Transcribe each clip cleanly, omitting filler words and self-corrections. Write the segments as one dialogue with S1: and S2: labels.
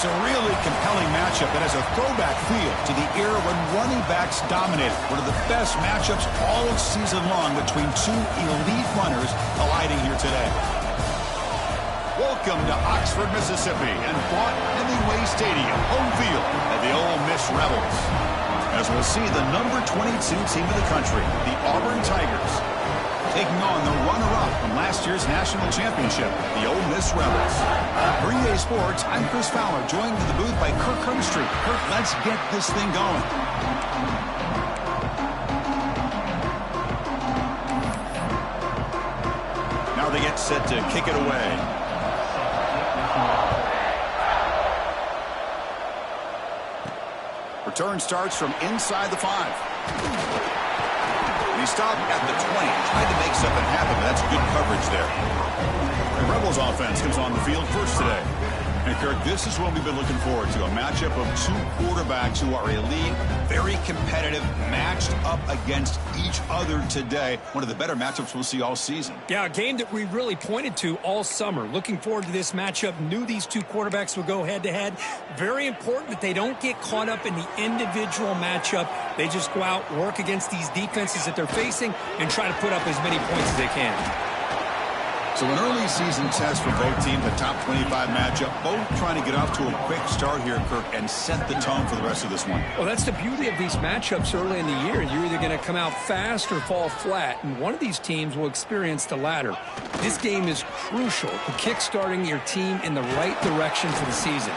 S1: It's a really compelling matchup that has a throwback feel to the era when running backs dominated. One of the best matchups all season long between two elite runners colliding here today. Welcome to Oxford, Mississippi, and Vaught-Hemingway Stadium, home field of the Ole Miss Rebels. As we'll see, the number 22 team of the country, the Auburn Tigers, taking on the runner-up from last year's national championship, the Ole Miss Rebels. For EA Sports, I'm Chris Fowler, joined in the booth by Kirk Herbstreit. Kirk, let's get this thing going. Now they get set to kick it away. Return starts from inside the 5. He stopped at the 20, tried to make something happen, but that's good coverage there. The Rebels offense comes on the field first today. And Kirk, this is what we've been looking forward to, a matchup of two quarterbacks who are elite, very competitive, matched up against each other today. One of the better matchups we'll see all season.
S2: Yeah, a game that we really pointed to all summer. Looking forward to this matchup. Knew these two quarterbacks would go head-to-head. Very important that they don't get caught up in the individual matchup. They just go out, work against these defenses that they're facing, and try to put up as many points as they can.
S1: So an early season test for both teams, a top 25 matchup, both trying to get off to a quick start here, Kirk, and set the tone for the rest of this one.
S2: Well, that's the beauty of these matchups early in the year. You're either going to come out fast or fall flat, and one of these teams will experience the latter. This game is crucial to kick-starting your team in the right direction for the season.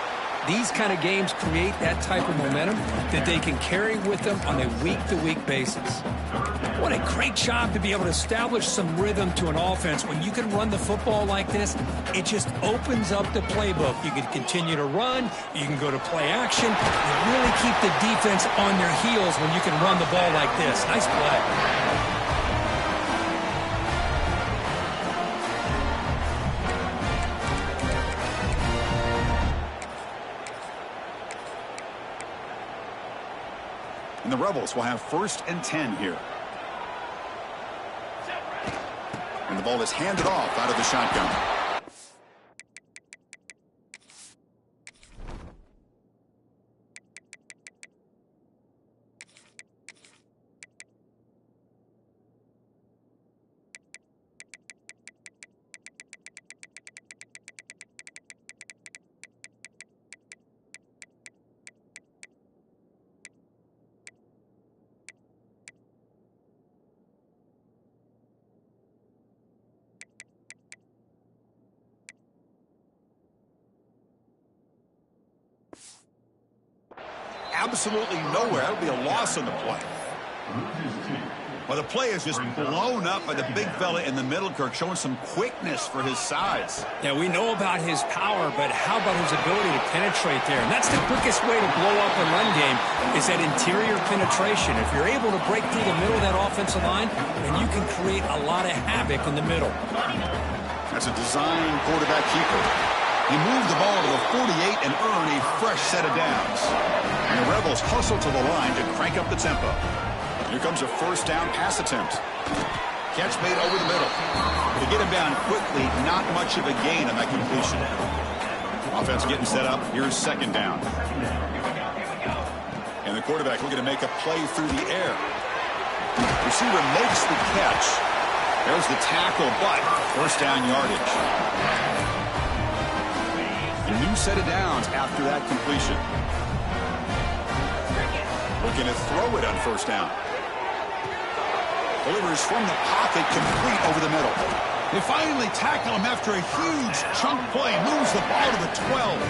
S2: These kind of games create that type of momentum that they can carry with them on a week-to-week basis. What a great job to be able to establish some rhythm to an offense. When you can run the football like this, it just opens up the playbook. You can continue to run. You can go to play action. You really keep the defense on their heels when you can run the ball like this. Nice play.
S1: And the Rebels will have 1st and 10 here. And the ball is handed off out of the shotgun. Absolutely nowhere. That'll be a loss on the play. Well, the play is just blown up by the big fella in the middle, Kirk, showing some quickness for his size.
S2: Yeah, we know about his power, but how about his ability to penetrate there? And that's the quickest way to blow up a run game is that interior penetration. If you're able to break through the middle of that offensive line, then you can create a lot of havoc in the middle.
S1: That's a design quarterback keeper. He moved the ball to the 48 and earned a fresh set of downs. And the Rebels hustle to the line to crank up the tempo. Here comes a 1st down pass attempt. Catch made over the middle. To get him down quickly, not much of a gain on that completion. Offense getting set up. Here's 2nd down. And the quarterback looking to make a play through the air. Receiver makes the catch. There's the tackle, but 1st down yardage. A new set of downs after that completion. Looking to throw it on 1st down. Delivers from the pocket, complete over the middle. They finally tackle him after a huge chunk play. Moves the ball to the 12.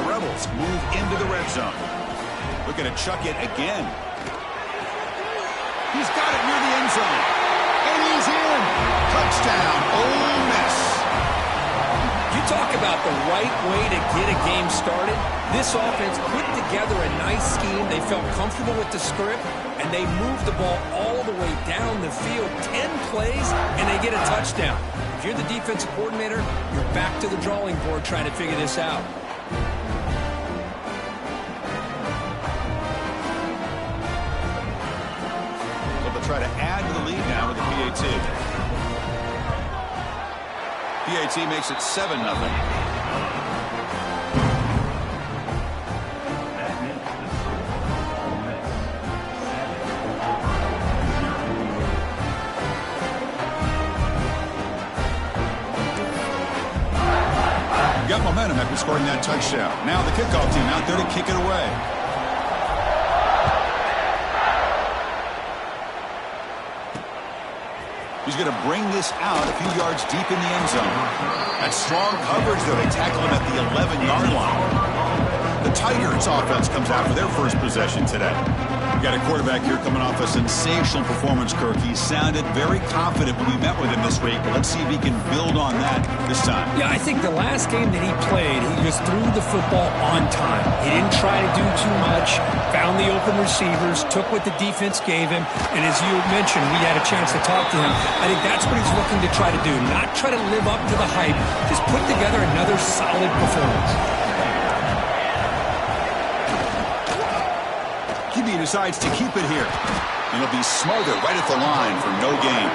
S1: The Rebels move into the red zone. Looking to chuck it again. He's got it near the end zone. And he's in. Touchdown, Ole Miss.
S2: You talk about the right way to get a game started. This offense put together a nice scheme. They felt comfortable with the script, and they moved the ball all the way down the field. 10 plays, and they get a touchdown. If you're the defensive coordinator, you're back to the drawing board trying to figure this out.
S1: So they'll try to add to the lead now with the PAT. PAT makes it 7-0. after scoring that touchdown. Now the kickoff team out there to kick it away. He's going to bring this out a few yards deep in the end zone. That's strong coverage, though. They tackle him at the 11-yard line. The Tigers offense comes out for their first possession today. We've got a quarterback here coming off a sensational performance, Kirk. He sounded very confident when we met with him this week, but let's see if he can build on that this time.
S2: Yeah, I think the last game that he played, he just threw the football on time. He didn't try to do too much, found the open receivers, took what the defense gave him, and as you mentioned, we had a chance to talk to him. I think that's what he's looking to try to do, not try to live up to the hype, just put together another solid performance.
S1: QB decides to keep it here. And he'll be smothered right at the line for no gain.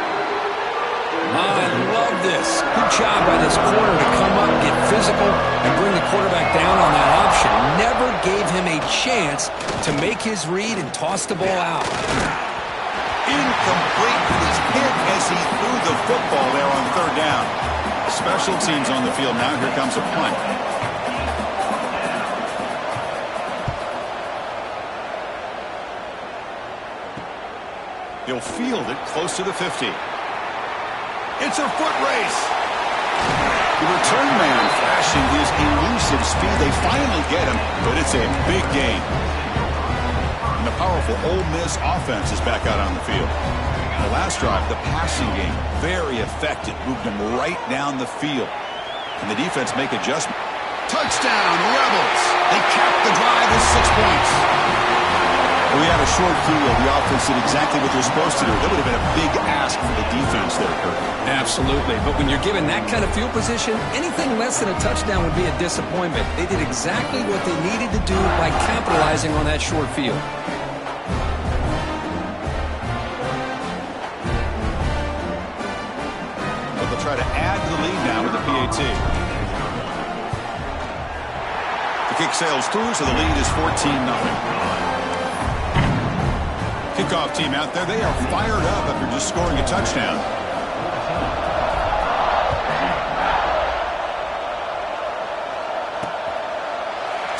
S2: I love this. Good job by this corner to come up, get physical, and bring the quarterback down on that option. Never gave him a chance to make his read and toss the ball out.
S1: Incomplete. He was hit as he threw the football there on third down. Special teams on the field now. Here comes a punt. He'll field it close to the 50. It's a foot race. The return man flashing his elusive speed. They finally get him, but it's a big gain. And the powerful Ole Miss offense is back out on the field. The last drive, the passing game, very effective. Moved him right down the field. And the defense make adjustment. Touchdown, Rebels. They capped the drive with 6 points. We had a short field. The offense did exactly what they're supposed to do. That would have been a big ask for the defense there, Kirk.
S2: Absolutely. But when you're given that kind of field position, anything less than a touchdown would be a disappointment. They did exactly what they needed to do by capitalizing on that short field.
S1: But they'll try to add to the lead now with the PAT. The kick sails through, so the lead is 14-0. Kickoff team out there, they are fired up after just scoring a touchdown.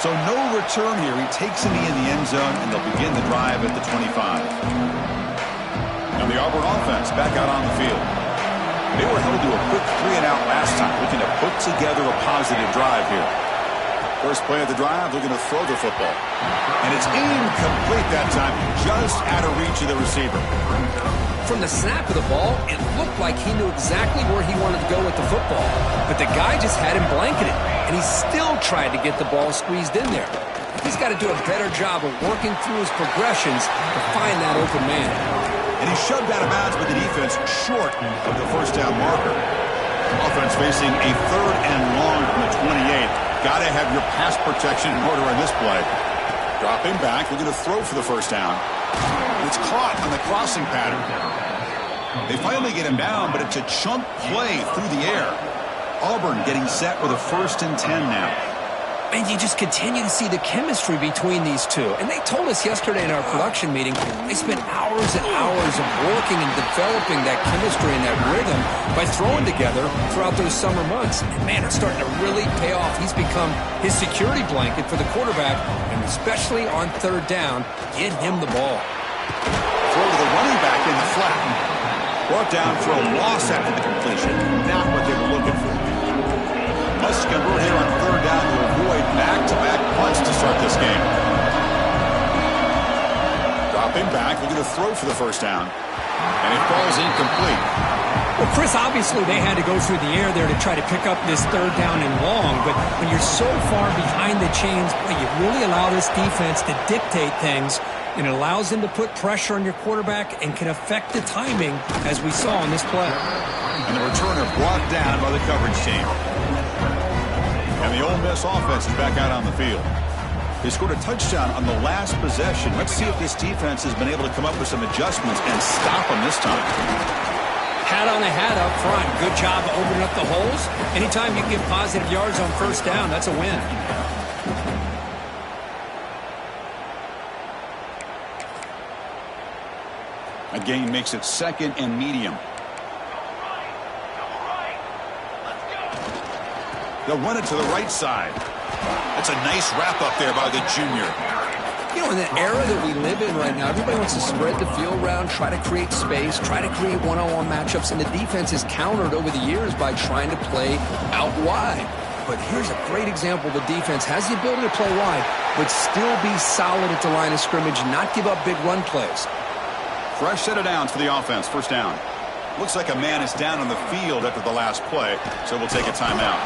S1: So no return here. He takes a knee in the end zone, and they'll begin the drive at the 25. Now the Auburn offense back out on the field. They were held to a quick 3-and-out last time, looking to put together a positive drive here. First play of the drive, they're going to throw the football. And it's incomplete that time, just out of reach of the receiver.
S2: From the snap of the ball, it looked like he knew exactly where he wanted to go with the football. But the guy just had him blanketed, and he still tried to get the ball squeezed in there. He's got to do a better job of working through his progressions to find that open man.
S1: And he shoved out of bounds with the defense short of the first down marker. Offense facing a 3rd and long from the 28. Got to have your pass protection in order on this play. Dropping back, we're going to throw for the first down. It's caught on the crossing pattern. They finally get him down, but it's a chunk play through the air. Auburn getting set with a 1st and 10 now.
S2: And you just continue to see the chemistry between these two. And they told us yesterday in our production meeting, they spent hours and hours of working and developing that chemistry and that rhythm by throwing together throughout those summer months. And man, it's starting to really pay off. He's become his security blanket for the quarterback, and especially on 3rd down, get him the ball.
S1: Throw to the running back in the flat. Brought down for a loss after the completion. Not what they were looking for. Must convert here on 3rd down to avoid back-to-back punts to start this game. Dropping back, looking to throw for the first down. And it falls incomplete.
S2: Well, Chris, obviously they had to go through the air there to try to pick up this 3rd down and long, but when you're so far behind the chains, you really allow this defense to dictate things, and it allows them to put pressure on your quarterback and can affect the timing, as we saw in this play.
S1: And the returner brought down by the coverage team. And the Ole Miss offense is back out on the field. They scored a touchdown on the last possession. Let's see if this defense has been able to come up with some adjustments and stop them this time.
S2: Hat on the hat up front. Good job opening up the holes. Anytime you get positive yards on 1st down, that's a win.
S1: A gain makes it 2nd and medium. They'll run it to the right side. That's a nice wrap up there by the junior.
S2: You know, in the era that we live in right now, everybody wants to spread the field around, try to create space, try to create one-on-one matchups, and the defense is countered over the years by trying to play out wide. But here's a great example. The defense has the ability to play wide, but still be solid at the line of scrimmage and not give up big run plays.
S1: Fresh set of downs for the offense. First down. Looks like a man is down on the field after the last play, so we'll take a timeout.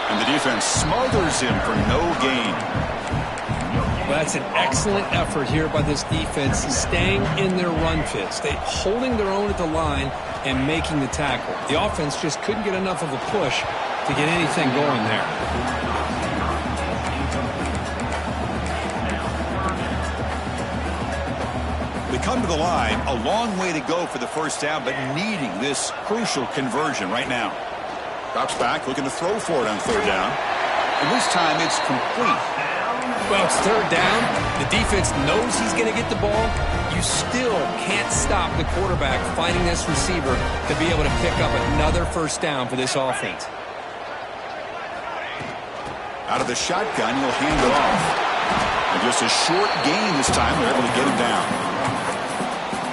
S1: And the defense smothers him for no gain.
S2: Well, that's an excellent effort here by this defense, staying in their run fits. They holding their own at the line and making the tackle. The offense just couldn't get enough of a push to get anything going there.
S1: They come to the line, a long way to go for the first down, but needing this crucial conversion right now. Drops back, looking to throw for it on third down. And this time it's complete.
S2: Well, it's third down. The defense knows he's going to get the ball. You still can't stop the quarterback finding this receiver to be able to pick up another first down for this offense.
S1: Out of the shotgun, he'll hand it off. And just a short gain this time. They're able to get him down.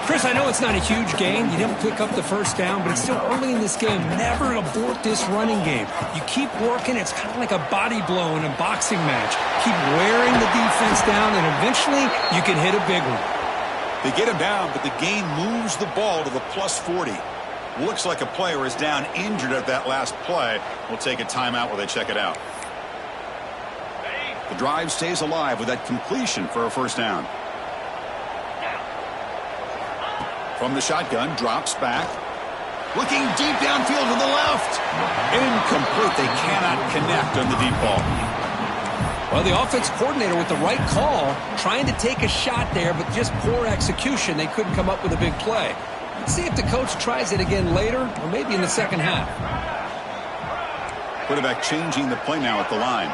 S2: Chris, I know it's not a huge gain. You didn't pick up the first down, but it's still early in this game. Never abort this running game. You keep working. It's kind of like a body blow in a boxing match. Keep wearing the defense down, and eventually you can hit a big one.
S1: They get him down, but the gain moves the ball to the plus 40. Looks like a player is down injured at that last play. We'll take a timeout while they check it out. The drive stays alive with that completion for a first down. From the shotgun, drops back. Looking deep downfield to the left. Incomplete. They cannot connect on the deep ball.
S2: Well, the offense coordinator with the right call, trying to take a shot there, but just poor execution. They couldn't come up with a big play. Let's see if the coach tries it again later, or maybe in the second half.
S1: Quarterback changing the play now at the line.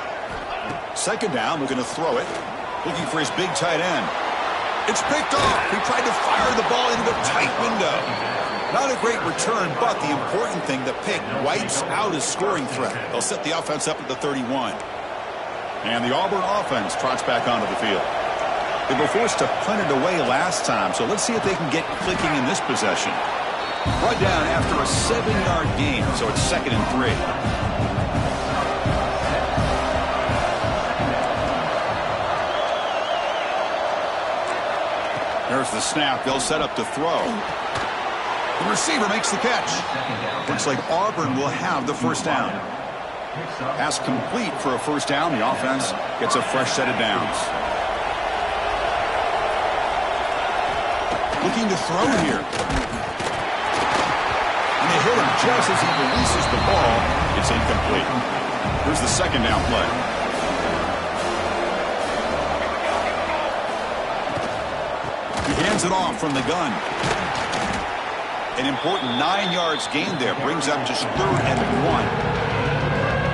S1: Second down, looking to throw it. Looking for his big tight end. It's picked off. He tried to fire the ball into a tight window. Not a great return, but the important thing, the pick wipes out his scoring threat. They'll set the offense up at the 31. And the Auburn offense trots back onto the field. They were forced to punt it away last time, so let's see if they can get clicking in this possession. Brought down after a 7-yard gain, so it's 2nd and 3. There's the snap. They'll set up to throw. The receiver makes the catch. Looks like Auburn will have the first down. Pass complete for a first down. The offense gets a fresh set of downs. Looking to throw here. And they hit him just as he releases the ball. It's incomplete. Here's the second down play. He hands it off from the gun. An important 9 yards gain there. Brings up just 3rd and 1.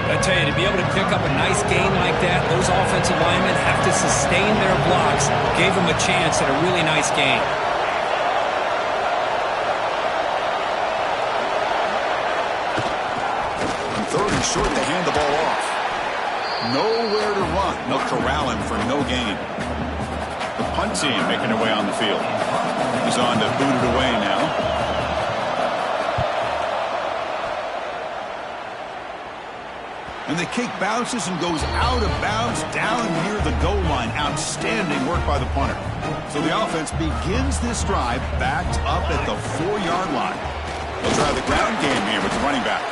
S2: I tell you, to be able to pick up a nice gain like that, those offensive linemen have to sustain their blocks. Gave them a chance at a really nice gain.
S1: And 3rd and short, they hand the ball off. Nowhere to run. They'll corral him for no gain. The punt team making their way on the field. He's on to boot it away now. And the kick bounces and goes out of bounds down near the goal line. Outstanding work by the punter. So the offense begins this drive backed up at the 4-yard line. They'll try the ground game here with the running back.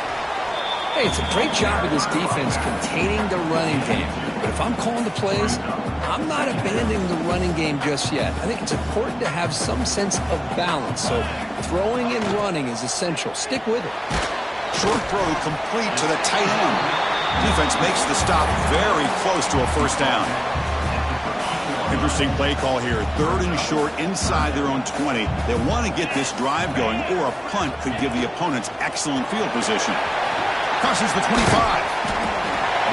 S2: Hey, it's a great job of this defense containing the running game. But if I'm calling the plays, I'm not abandoning the running game just yet. I think it's important to have some sense of balance. So throwing and running is essential. Stick with it.
S1: Short throw complete to the tight end. Defense makes the stop very close to a first down. Interesting play call here. 3rd and short inside their own 20. They want to get this drive going, or a punt could give the opponents excellent field position. Crosses the 25.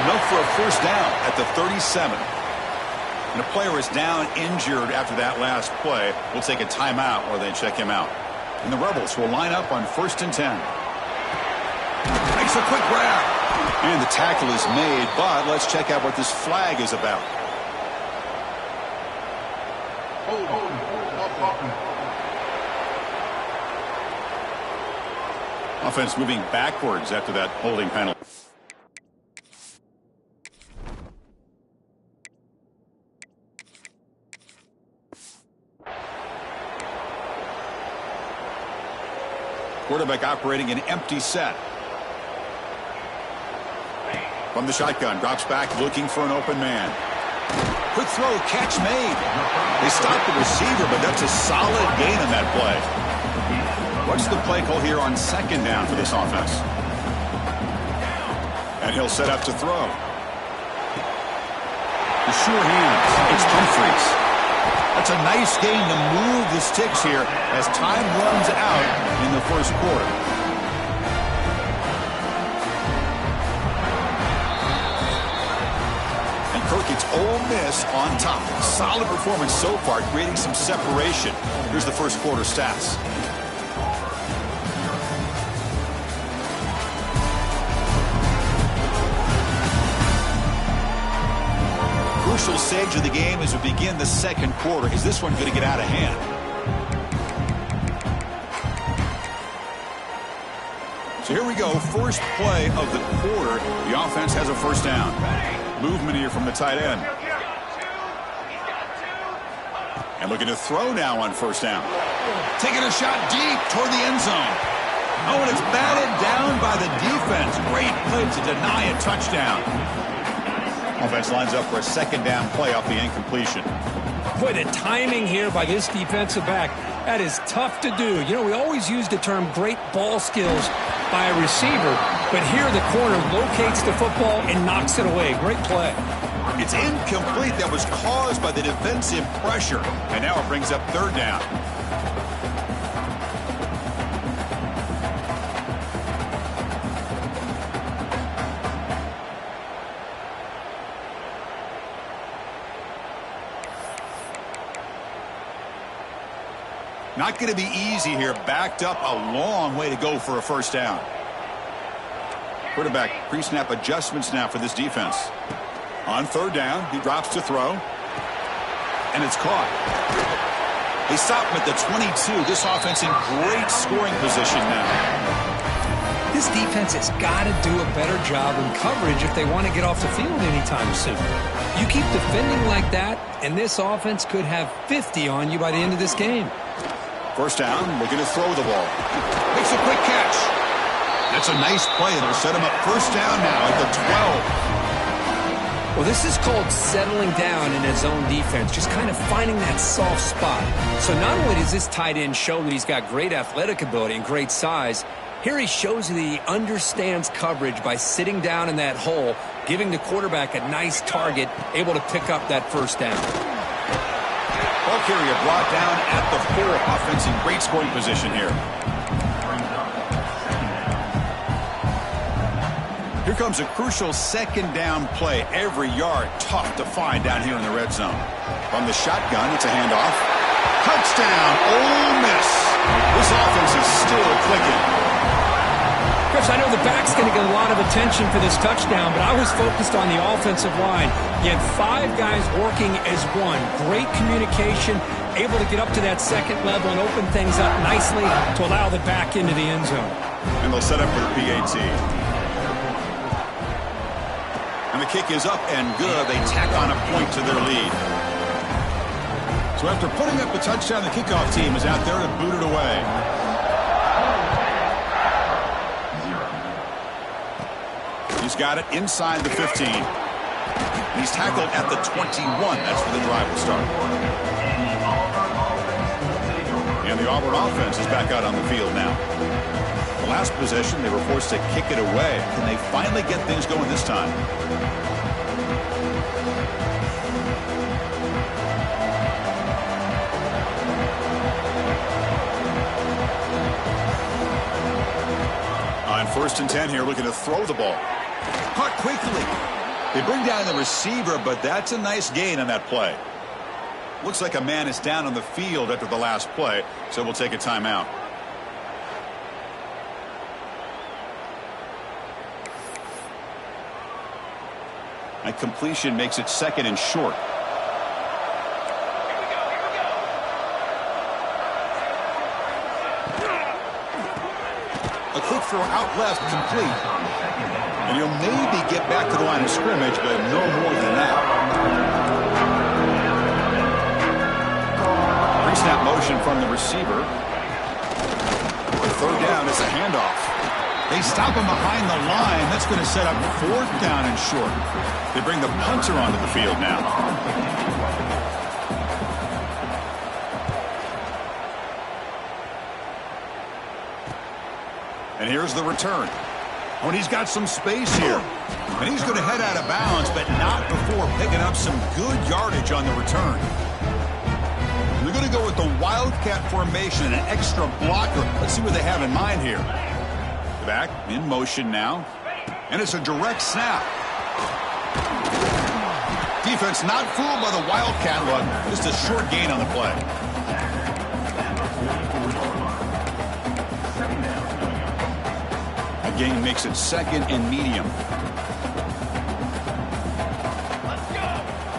S1: Enough for a first down at the 37. And a player is down injured after that last play. We'll take a timeout while they check him out. And the Rebels will line up on 1st and 10. Makes a quick grab. And the tackle is made, but let's check out what this flag is about. Offense moving backwards after that holding penalty. Quarterback operating an empty set. From the shotgun, drops back looking for an open man. Quick throw, catch made. They stopped the receiver, but that's a solid gain on that play. What's the play call here on second down for this offense? And he'll set up to throw. The sure hands. It's Humphries. That's a nice gain to move the sticks here as time runs out in the first quarter. And Kirk, it's Ole Miss on top. Solid performance so far, creating some separation. Here's the first quarter stats. Crucial stage of the game as we begin the second quarter. Is this one going to get out of hand? So here we go. First play of the quarter. The offense has a first down. Movement here from the tight end. And looking to throw now on first down. Taking a shot deep toward the end zone. Oh, and it's batted down by the defense. Great play to deny a touchdown. Offense lines up for a second down play off the incompletion.
S2: Boy, the timing here by this defensive back, that is tough to do. You know, we always use the term great ball skills by a receiver, but here the corner locates the football and knocks it away. Great play.
S1: It's incomplete. That was caused by the defensive pressure, and now it brings up third down. Not going to be easy here. Backed up a long way to go for a first down. Quarterback pre-snap adjustments now for this defense. On third down, he drops to throw. And it's caught. They stop him at the 22. This offense in great scoring position now.
S2: This defense has got to do a better job in coverage if they want to get off the field anytime soon. You keep defending like that, and this offense could have 50 on you by the end of this game.
S1: First down, looking to throw the ball. Makes a quick catch. That's a nice play. It'll set him up first down now at the 12.
S2: Well, this is called settling down in his own defense, just kind of finding that soft spot. So not only does this tight end show that he's got great athletic ability and great size, here he shows that he understands coverage by sitting down in that hole, giving the quarterback a nice target, able to pick up that first down.
S1: Ball carrier brought down at the 4. Offense in great scoring position here. Here comes a crucial second down play. Every yard tough to find down here in the red zone. From the shotgun, it's a handoff. Touchdown, Ole Miss. This offense is still clicking.
S2: Chris, I know the back's going to get a lot of attention for this touchdown, but I was focused on the offensive line. You had 5 guys working as one. Great communication, able to get up to that second level and open things up nicely to allow the back into the end zone.
S1: And they'll set up for the PAT. And the kick is up and good. They tack on a point to their lead. So after putting up a touchdown, the kickoff team is out there to boot it away. He's got it inside the 15. He's tackled at the 21. That's where the drive will start. And the Auburn offense is back out on the field now. The last possession, they were forced to kick it away. Can they finally get things going this time? On 1st and 10 here, looking to throw the ball. Caught quickly. They bring down the receiver, but that's a nice gain on that play. Looks like a man is down on the field after the last play, so we'll take a timeout. A completion makes it 2nd and short. A quick throw out left, complete. And he'll maybe get back to the line of scrimmage, but no more than that. Pre-snap motion from the receiver. Third down is a handoff. They stop him behind the line. That's going to set up 4th down and short. They bring the punter onto the field now. And here's the return. Oh, and he's got some space here. And he's going to head out of bounds, but not before picking up some good yardage on the return. They're going to go with the Wildcat formation and an extra blocker. Let's see what they have in mind here. Back in motion now. And it's a direct snap. Defense not fooled by the Wildcat look. Just a short gain on the play. A gain makes it 2nd and medium.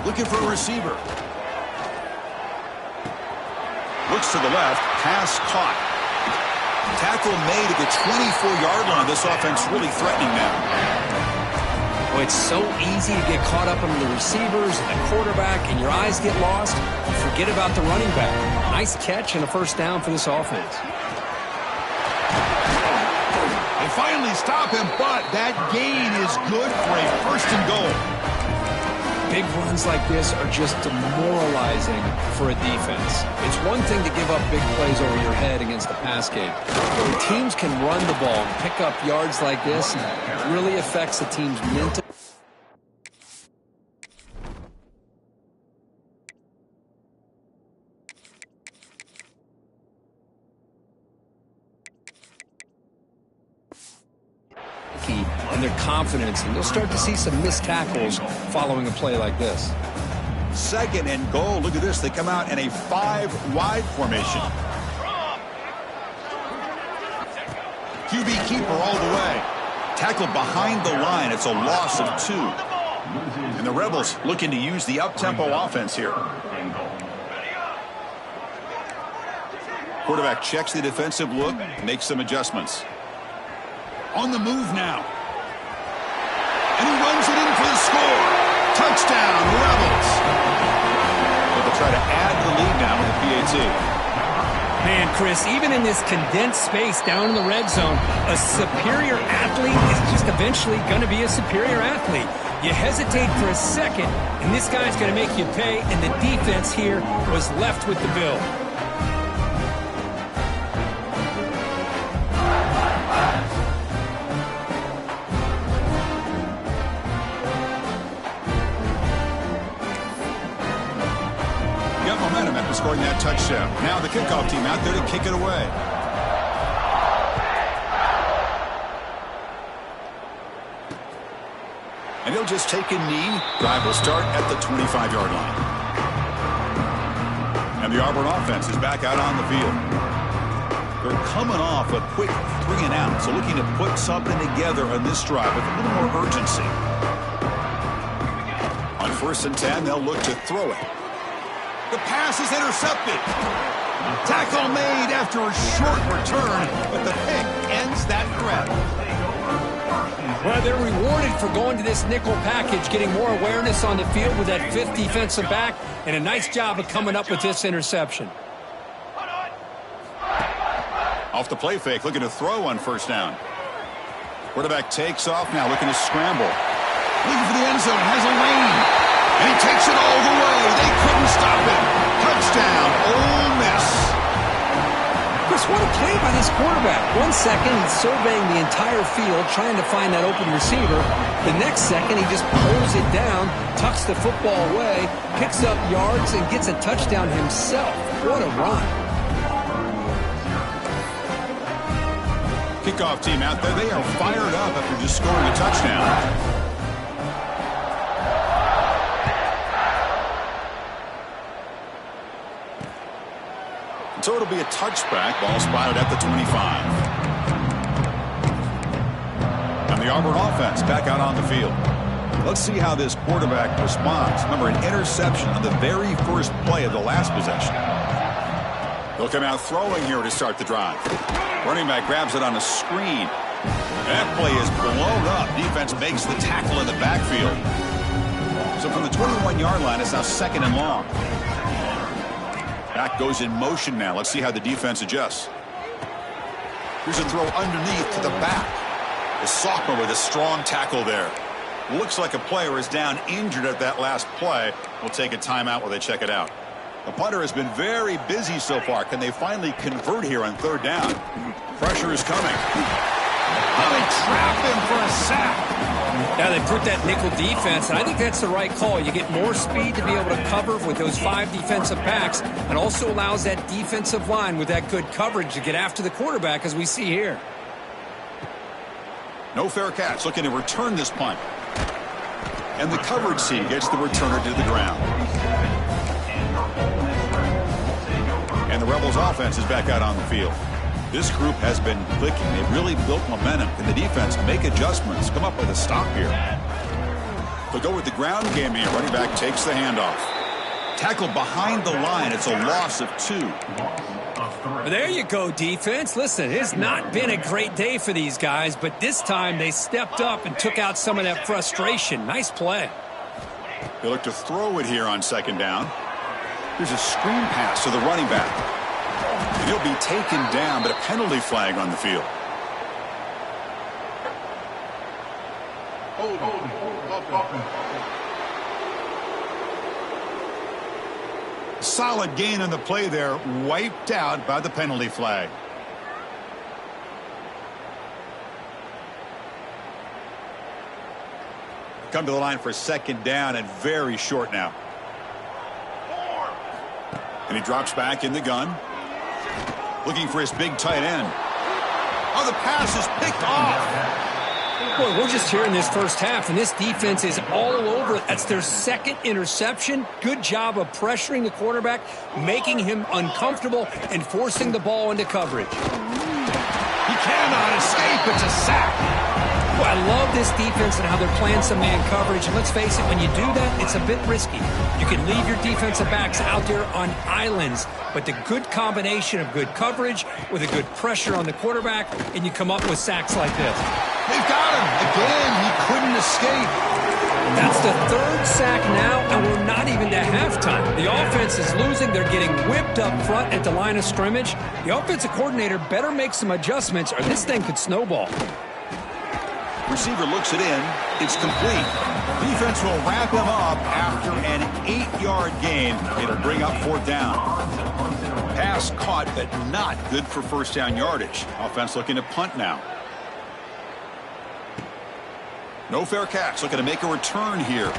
S1: Looking for a receiver. Looks to the left. Pass caught. Tackle made at the 24-yard line. This offense really threatening now.
S2: Oh, it's so easy to get caught up in the receivers and the quarterback, and your eyes get lost. You forget about the running back. Nice catch and a 1st down for this offense.
S1: They finally stop him, but that gain is good for a 1st and goal.
S2: Big runs like this are just demoralizing for a defense. It's one thing to give up big plays over your head against the pass game. When teams can run the ball and pick up yards like this, it really affects the team's mental. And their confidence, and you'll start to see some missed tackles following a play like this.
S1: 2nd and goal. Look at this. They come out in a 5-wide formation. QB keeper all the way. Tackle behind the line. It's a loss of 2. And the Rebels looking to use the up-tempo offense here. Quarterback checks the defensive look, makes some adjustments. On the move now. And he runs it in for the score. Touchdown, Rebels. They'll try to add to the lead now with the PAT.
S2: Man, Chris, even in this condensed space down in the red zone, a superior athlete is just eventually going to be a superior athlete. You hesitate for a second, and this guy's going to make you pay, and the defense here was left with the bill.
S1: After scoring that touchdown. Now the kickoff team out there to kick it away. And he'll just take a knee. Drive will start at the 25-yard line. And the Auburn offense is back out on the field. They're coming off a quick 3 and out, so looking to put something together on this drive with a little more urgency. On 1st and 10, they'll look to throw it. The pass is intercepted. Tackle made after a short return, but the pick ends that threat.
S2: Well, they're rewarded for going to this nickel package, getting more awareness on the field with that 5th defensive back, and a nice job of coming up with this interception.
S1: Off the play fake, looking to throw on 1st down. Quarterback takes off now, looking to scramble. Looking for the end zone, has a lane. And he takes it all the way. They couldn't stop him. Touchdown, Ole Miss.
S2: Chris, what a play by this quarterback. 1 second, he's surveying the entire field, trying to find that open receiver. The next second, he just pulls it down, tucks the football away, picks up yards, and gets a touchdown himself. What a run.
S1: Kickoff team out there. They are fired up after just scoring a touchdown. So it'll be a touchback. Ball spotted at the 25. And the Auburn offense back out on the field. Let's see how this quarterback responds. Remember, an interception on the very first play of the last possession. They'll come out throwing here to start the drive. Running back grabs it on a screen. That play is blown up. Defense makes the tackle in the backfield. So from the 21-yard line, it's now 2nd and long. Back goes in motion now. Let's see how the defense adjusts. Here's a throw underneath to the back. The sophomore with a strong tackle there. Looks like a player is down injured at that last play. We'll take a timeout while they check it out. The punter has been very busy so far. Can they finally convert here on 3rd down? Pressure is coming. Oh, they trap him for a sack.
S2: Yeah, they put that nickel defense, and I think that's the right call. You get more speed to be able to cover with those 5 defensive backs, and also allows that defensive line with that good coverage to get after the quarterback, as we see here.
S1: No fair catch. Looking to return this punt. And the coverage team gets the returner to the ground. And the Rebels offense is back out on the field. This group has been clicking. They've really built momentum. Can the defense make adjustments? Come up with a stop here. They'll go with the ground game here. Running back takes the handoff. Tackled behind the line. It's a loss of 2.
S2: There you go, defense. Listen, it's not been a great day for these guys, but this time they stepped up and took out some of that frustration. Nice play.
S1: They look to throw it here on 2nd down. There's a screen pass to the running back. And he'll be taken down, but a penalty flag on the field. Solid gain on the play there, wiped out by the penalty flag. Come to the line for 2nd down and very short now. And he drops back in the gun. Looking for his big tight end. Oh, the pass is picked off.
S2: Boy, we're just here in this first half, and this defense is all over. That's their 2nd interception. Good job of pressuring the quarterback, making him uncomfortable, and forcing the ball into coverage.
S1: He cannot escape. It's a sack.
S2: Boy, I love this defense and how they're playing some man coverage. And let's face it, when you do that, it's a bit risky. You can leave your defensive backs out there on islands, but the good combination of good coverage with a good pressure on the quarterback, and you come up with sacks like this.
S1: They've got him. Again, he couldn't escape.
S2: That's the 3rd sack now, and we're not even to halftime. The offense is losing. They're getting whipped up front at the line of scrimmage. The offensive coordinator better make some adjustments, or this thing could snowball.
S1: Receiver looks it in. It's complete. Defense will wrap him up after an 8-yard gain. It'll bring up 4th down. Pass caught, but not good for 1st down yardage. Offense looking to punt now. No fair catch. Looking to make a return here.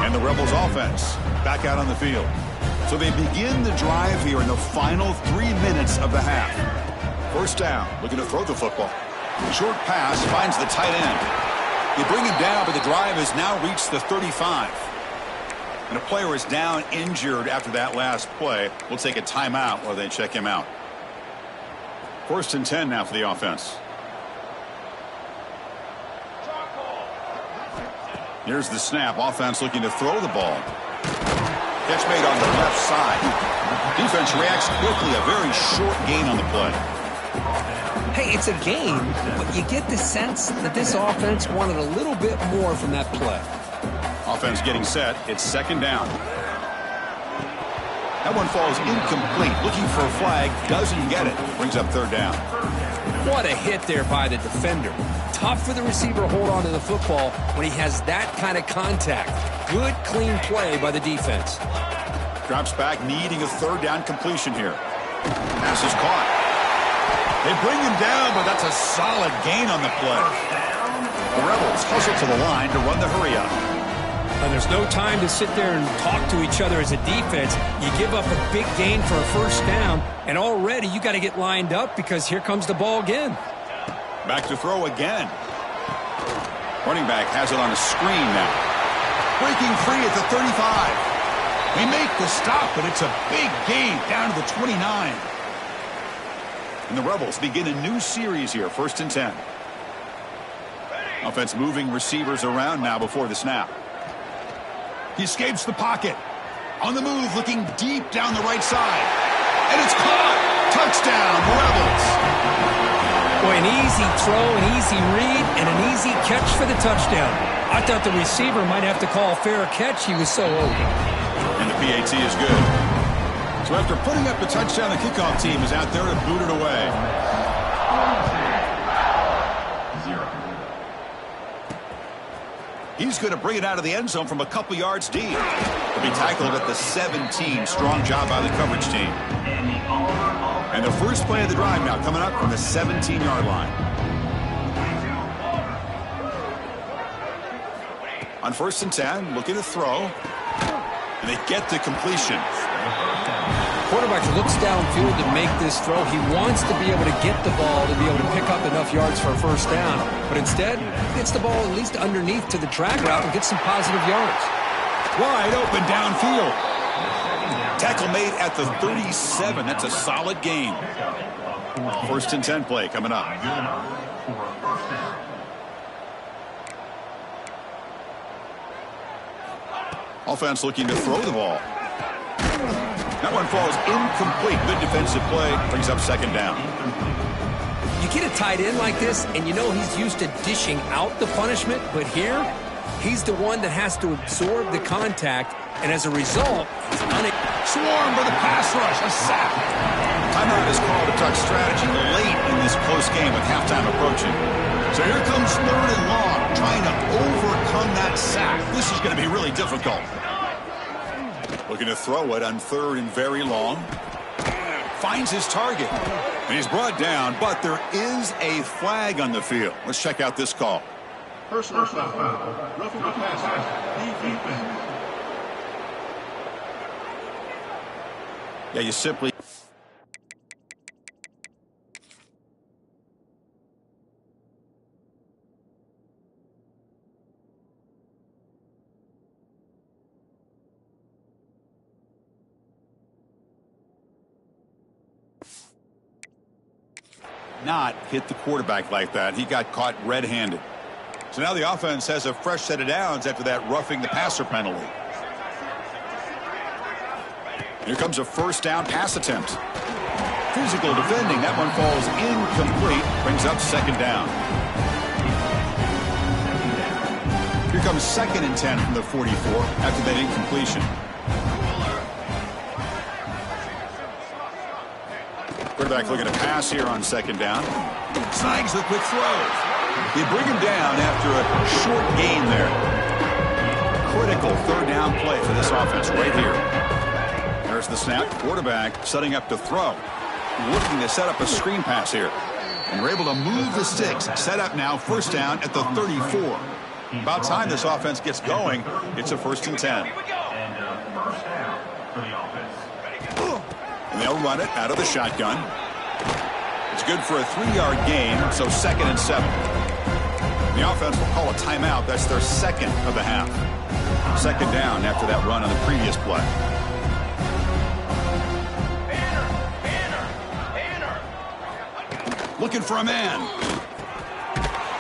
S1: And the Rebels offense back out on the field. So they begin the drive here in the final 3 minutes of the half. 1st down, looking to throw the football. Short pass finds the tight end. They bring him down, but the drive has now reached the 35. And a player is down injured after that last play. We'll take a timeout while they check him out. 1st and 10 now for the offense. Here's the snap. Offense looking to throw the ball. Catch made on the left side. Defense reacts quickly. A very short gain on the play.
S2: Hey, it's a game, but you get the sense that this offense wanted a little bit more from that play.
S1: Offense getting set. It's 2nd down. That one falls incomplete. Looking for a flag. Doesn't get it. Brings up 3rd down.
S2: What a hit there by the defender. Tough for the receiver to hold on to the football when he has that kind of contact. Good, clean play by the defense.
S1: Drops back, needing a 3rd down completion here. Pass is caught. They bring him down, but that's a solid gain on the play. The Rebels hustle to the line to run the hurry up.
S2: And there's no time to sit there and talk to each other as a defense. You give up a big gain for a 1st down, and already you got to get lined up because here comes the ball again.
S1: Back to throw again. Running back has it on a screen now. Breaking free at the 35. They make the stop, but it's a big gain down to the 29. And the Rebels begin a new series here, 1st and 10. Offense moving receivers around now before the snap. He escapes the pocket. On the move, looking deep down the right side. And it's caught. Touchdown, Rebels.
S2: Boy, an easy throw, an easy read, and an easy catch for the touchdown. I thought the receiver might have to call a fair catch. He was so open.
S1: And the PAT is good. So after putting up the touchdown, the kickoff team is out there to boot it away. He's going to bring it out of the end zone from a couple yards deep. He'll be tackled at the 17. Strong job by the coverage team. And the first play of the drive now coming up from the 17-yard line. On 1st and 10, looking to throw. And they get the completion.
S2: Quarterback looks downfield to make this throw. He wants to be able to get the ball to be able to pick up enough yards for a first down. But instead, gets the ball at least underneath to the drag route and gets some positive yards.
S1: Wide open downfield. Tackle made at the 37. That's a solid gain. 1st and 10 play coming up. Offense looking to throw the ball. That one falls incomplete. Good defensive play. Brings up 2nd down.
S2: You get a tight end like this, and you know he's used to dishing out the punishment, but here, he's the one that has to absorb the contact, and as a result, he's
S1: swarm for the pass rush. A sack. Timeout is called to talk strategy late in this close game with halftime approaching. So here comes 3rd and long, trying to overcome that sack. This is going to be really difficult. Looking to throw it on 3rd and very long. Finds his target. And he's brought down, but there is a flag on the field. Let's check out this call.
S3: Personal foul. Roughing the passer. Defense.
S1: Yeah, you simply... not hit the quarterback like that. He got caught red-handed. So now the offense has a fresh set of downs after that roughing the passer penalty. Here comes a 1st down pass attempt. Physical defending. That one falls incomplete. Brings up 2nd down. Here comes 2nd and 10 from the 44 after that incompletion. Quarterback looking to pass here on 2nd down. Snags the quick throw. They bring him down after a short gain there. Critical 3rd down play for this offense right here. There's the snap. Quarterback setting up to throw. Looking to set up a screen pass here. And we're able to move the sticks. Set up now 1st down at the 34. About time this offense gets going. It's a 1st and 10. And they'll run it out of the shotgun. It's good for a 3-yard gain, so 2nd and 7. The offense will call a timeout. That's their 2nd of the half. 2nd down after that run on the previous play. Looking for a man.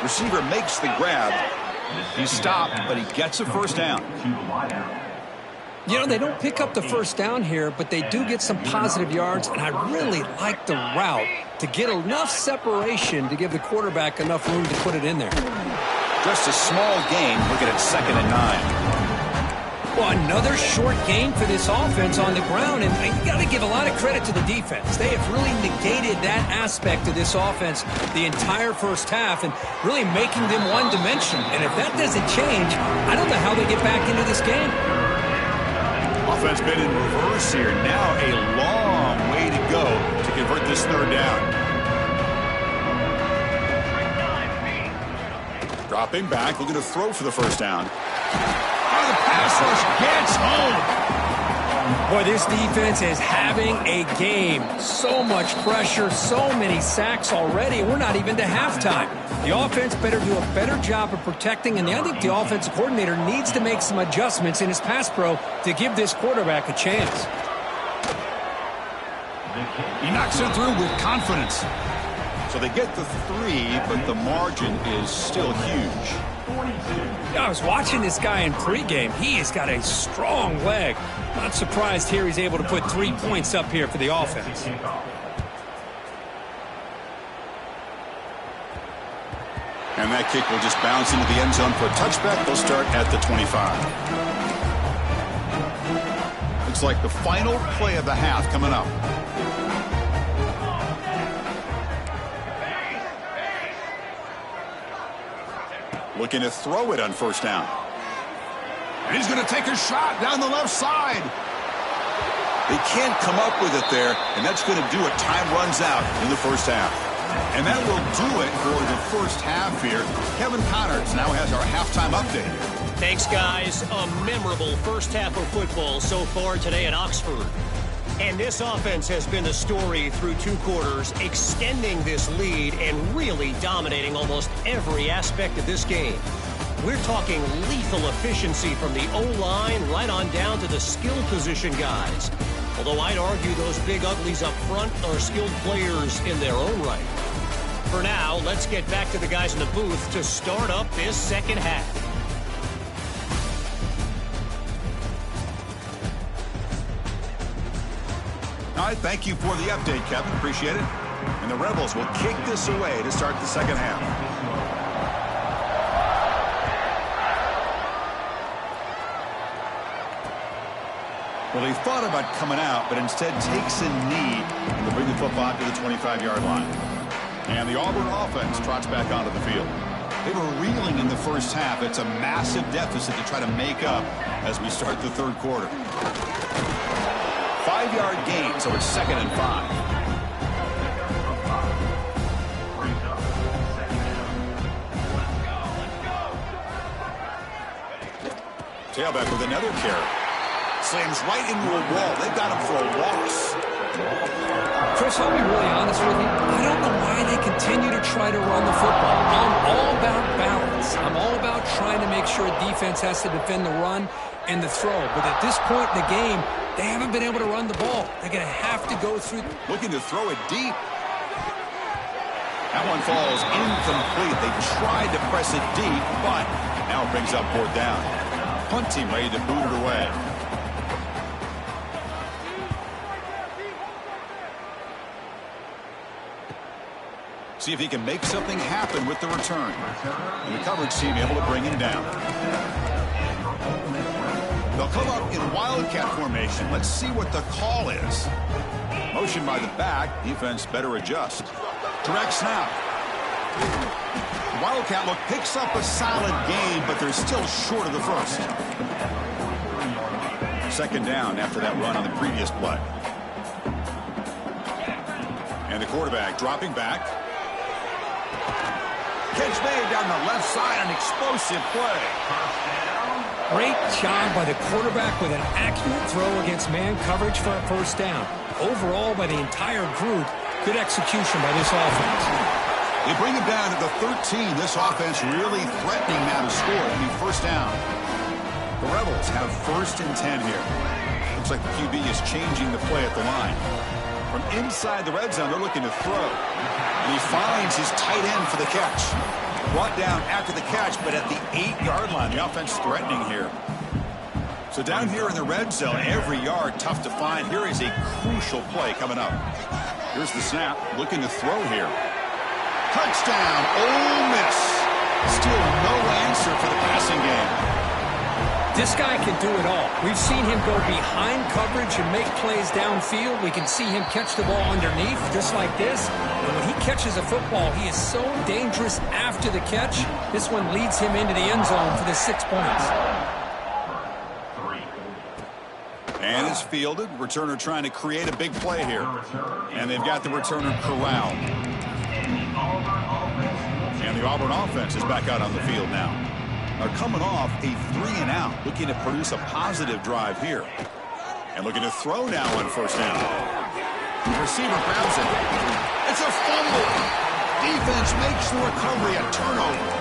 S1: Receiver makes the grab. He's stopped, but he gets a 1st down.
S2: You know, they don't pick up the 1st down here, but they do get some positive yards, and I really like the route to get enough separation to give the quarterback enough room to put it in there.
S1: Just a small gain. Looking at 2nd and 9.
S2: Well, another short gain for this offense on the ground, and you got to give a lot of credit to the defense. They have really negated that aspect of this offense the entire 1st half and really making them one-dimensional. And if that doesn't change, I don't know how they get back into this game.
S1: Offense been in reverse here. Now a long way to go to convert this 3rd down. Dropping back, looking to throw for the 1st down. Oh, the pass rush gets home.
S2: Boy, this defense is having a game. So much pressure, so many sacks already. We're not even to halftime. The offense better do a better job of protecting, and I think the offensive coordinator needs to make some adjustments in his pass pro to give this quarterback a chance.
S1: He knocks it through with confidence. So they get the 3, but the margin is still huge.
S2: I was watching this guy in pregame. He has got a strong leg. Not surprised here he's able to put 3 points up here for the offense.
S1: And that kick will just bounce into the end zone for a touchback. They'll start at the 25. Looks like the final play of the half coming up. Looking to throw it on first down. And he's going to take a shot down the left side. They can't come up with it there, and that's going to do it. Time runs out in the first half. And that will do it for the first half here. Kevin Connerts now has our halftime update.
S4: Thanks, guys. A memorable first half of football so far today at Oxford. And this offense has been the story through 2 quarters, extending this lead and really dominating almost every aspect of this game. We're talking lethal efficiency from the O-line right on down to the skill position guys. Although I'd argue those big uglies up front are skilled players in their own right. For now, let's get back to the guys in the booth to start up this second half.
S1: All right, thank you for the update, Kevin. Appreciate it. And the Rebels will kick this away to start the second half. Well, he thought about coming out, but instead takes a knee and will bring the football to the 25-yard line. And the Auburn offense trots back onto the field. They were reeling in the first half. It's a massive deficit to try to make up as we start the third quarter. 5-yard gain, so it's 2nd and 5. Tailback with another carry. Slams right into a wall. They've got him for a loss.
S2: Chris, I'll be really honest with you. I don't know why they continue to try to run the football. I'm all about balance. I'm all about trying to make sure defense has to defend the run and the throw. But at this point in the game, they haven't been able to run the ball. They're going to have to go through.
S1: Looking to throw it deep. That one falls incomplete. They tried to press it deep, but now it brings up 4th down. Punt team ready to boot it away. See if he can make something happen with the return. And the coverage team able to bring him down. They'll come up in wildcat formation. Let's see what the call is. Motion by the back. Defense better adjust. Direct snap. The wildcat look picks up a solid gain, but they're still short of the first. 2nd down after that run on the previous play. And the quarterback dropping back. Catch made down the left side, an explosive play.
S2: Great job by the quarterback with an accurate throw against man coverage for a first down. Overall, by the entire group, good execution by this offense.
S1: They bring him down to the 13. This offense really threatening now to score. It'll be first down. The Rebels have 1st and 10 here. Looks like the QB is changing the play at the line. From inside the red zone, they're looking to throw. And he finds his tight end for the catch. Brought down after the catch, but at the 8-yard line. The offense threatening here. So down here in the red zone, every yard tough to find. Here is a crucial play coming up. Here's the snap. Looking to throw here. Touchdown, Ole Miss. Still no answer for the passing game.
S2: This guy can do it all. We've seen him go behind coverage and make plays downfield. We can see him catch the ball underneath, just like this. And when he catches a football, he is so dangerous after the catch. This one leads him into the end zone for the 6 points.
S1: And it's fielded. Returner trying to create a big play here. And they've got the returner corralled. And the Auburn offense is back out on the field now. Are coming off a 3-and-out, looking to produce a positive drive here. And looking to throw now on first down. The receiver grabs it. It's a fumble. Defense makes the recovery a turnover.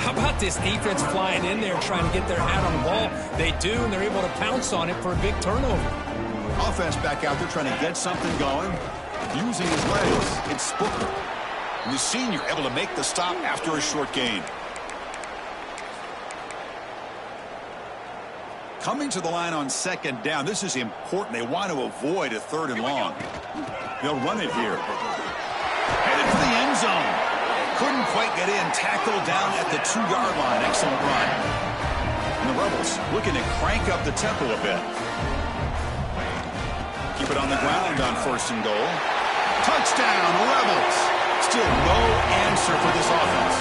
S2: How about this defense flying in there trying to get their hat on the ball? They do, and they're able to pounce on it for a big turnover.
S1: Offense back out there trying to get something going. Using his legs. It's Booker. And the senior able to make the stop after a short gain. Coming to the line on second down. This is important. They want to avoid a 3rd and long. They'll run it here. Headed for the end zone. Couldn't quite get in. Tackled down at the 2-yard line. Excellent run. And the Rebels looking to crank up the tempo a bit. Keep it on the ground on 1st and goal. Touchdown, Rebels. Still no answer for this offense.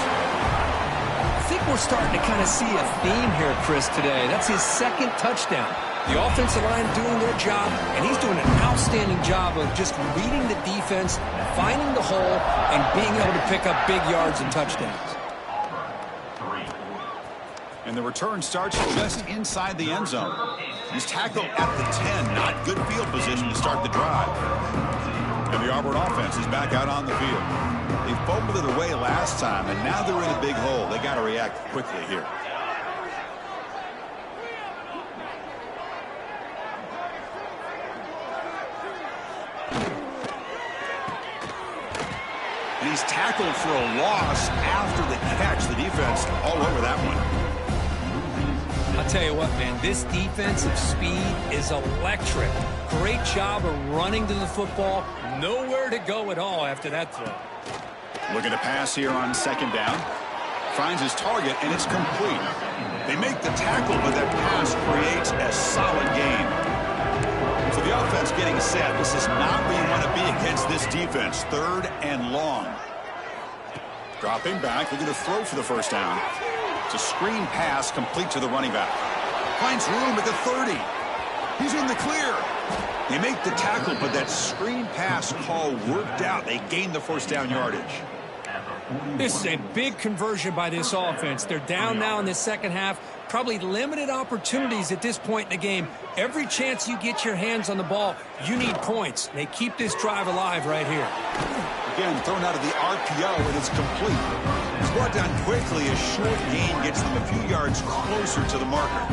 S2: I think we're starting to kind of see a theme here, Chris, today. That's his 2nd touchdown. The offensive line doing their job, and he's doing an outstanding job of just reading the defense, finding the hole, and being able to pick up big yards and touchdowns.
S1: And the return starts just inside the end zone. He's tackled at the 10. Not good field position to start the drive. And the Auburn offense is back out on the field. They fumbled it away last time, and now they're in a big hole. They got to react quickly here. And he's tackled for a loss after the catch. The defense all over that one.
S2: I'll tell you what, man, this defensive speed is electric. Great job of running to the football. Nowhere to go at all after that throw.
S1: Looking to pass here on second down. Finds his target, and it's complete. They make the tackle, but that pass creates a solid gain. So the offense getting set. This is not where you want to be against this defense. 3rd and long. Dropping back, looking to throw for the first down. It's a screen pass complete to the running back. Finds room at the 30. He's in the clear. They make the tackle, but that screen pass call worked out. They gained the first down yardage.
S2: This is a big conversion by this offense. They're down now in the second half. Probably limited opportunities at this point in the game. Every chance you get your hands on the ball, you need points. They keep this drive alive right here.
S1: Again, thrown out of the RPO, and it's complete. It's brought down quickly. A short gain gets them a few yards closer to the marker.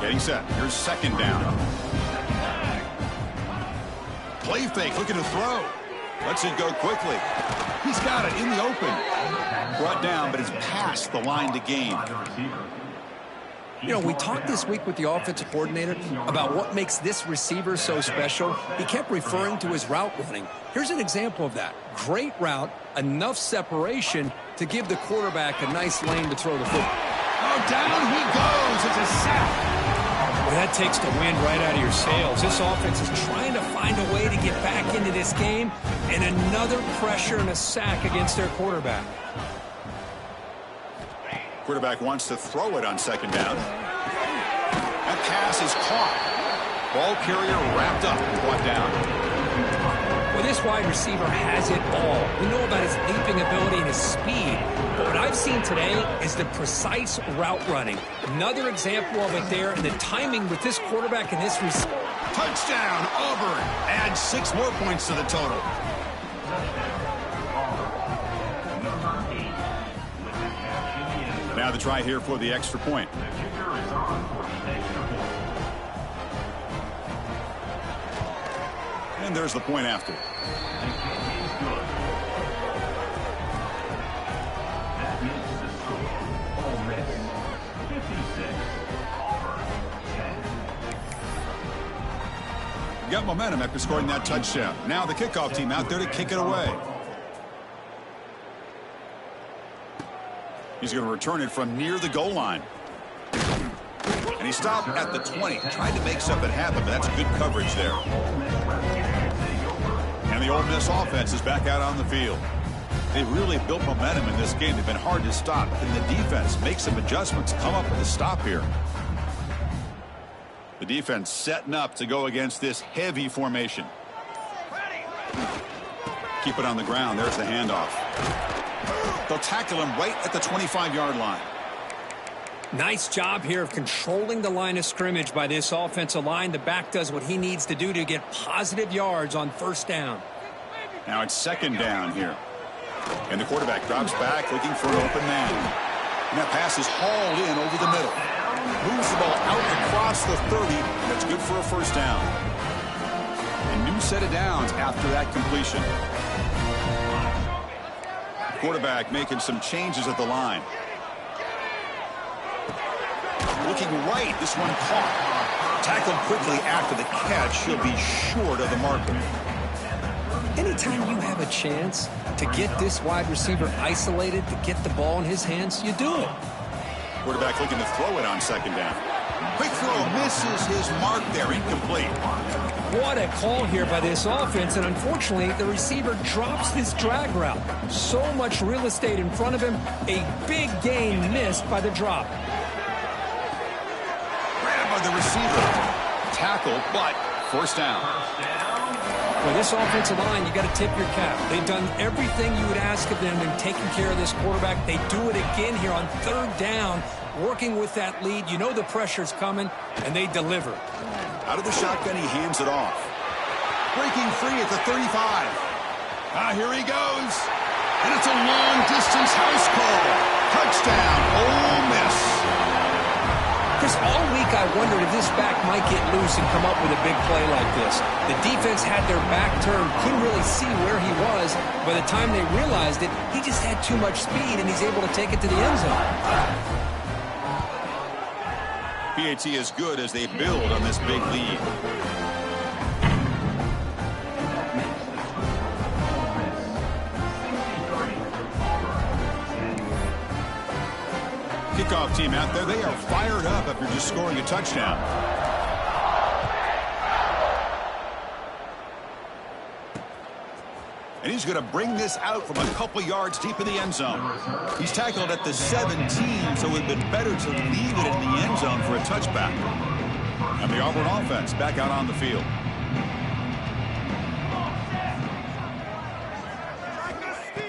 S1: Getting set. Here's second down. Play fake, looking to throw. Lets it go quickly. He's got it in the open. Brought down, but it's past the line to gain.
S2: You know, we talked this week with the offensive coordinator about what makes this receiver so special. He kept referring to his route running. Here's an example of that. Great route, enough separation to give the quarterback a nice lane to throw the football.
S1: Oh, down he goes. It's a sack.
S2: Well, that takes the wind right out of your sails. This offense is trying to find a way to get back into this game, and another pressure and a sack against their quarterback.
S1: Quarterback wants to throw it on second down. That pass is caught. Ball carrier wrapped up and brought down.
S2: Well, this wide receiver has it all. We know about his leaping ability and his speed. But what I've seen today is the precise route running. Another example of it there, and the timing with this quarterback and this receiver.
S1: Touchdown, Auburn. Add 6 more points to the total. Now the try here for the extra point. And there's the point after. Got momentum after scoring that touchdown. Now the kickoff team out there to kick it away. He's going to return it from near the goal line. And he stopped at the 20. Tried to make something happen, but that's good coverage there. And the Ole Miss offense is back out on the field. They really built momentum in this game. They've been hard to stop. And the defense makes some adjustments, come up with a stop here. The defense setting up to go against this heavy formation. Keep it on the ground. There's the handoff. They'll tackle him right at the 25-yard line.
S2: Nice job here of controlling the line of scrimmage by this offensive line. The back does what he needs to do to get positive yards on first down.
S1: Now it's second down here. And the quarterback drops back looking for an open man. And that pass is hauled in over the middle. moves the ball out across the 30. That's good for a first down. A new set of downs after that completion. Quarterback making some changes at the line. Looking right. This one caught. Tackled quickly after the catch. He'll be short of the marker.
S2: Anytime you have a chance to get this wide receiver isolated, to get the ball in his hands, you do it.
S1: Quarterback looking to throw it on second down. Quick throw, misses his mark there, incomplete.
S2: What a call here by this offense, and unfortunately, the receiver drops this drag route. So much real estate in front of him, a big gain missed by the drop.
S1: Grab by the receiver. Tackle, but first down.
S2: For this offensive line, you got to tip your cap. They've done everything you would ask of them in taking care of this quarterback. They do it again here on third down, working with that lead. You know the pressure's coming, and they deliver.
S1: Out of the shotgun, he hands it off. Breaking free at the 35. Here he goes. And it's a long-distance house call. Touchdown, Ole Miss.
S2: Chris, all week I wondered if this back might get loose and come up with a big play like this. The defense had their back turned, couldn't really see where he was. By the time they realized it, he just had too much speed, and he's able to take it to the end zone.
S1: PAT is good as they build on this big lead. Kickoff team out there, they are fired up after just scoring a touchdown. And he's going to bring this out from a couple yards deep in the end zone. He's tackled at the 17, so it would have been better to leave it in the end zone for a touchback. And the Auburn offense back out on the field.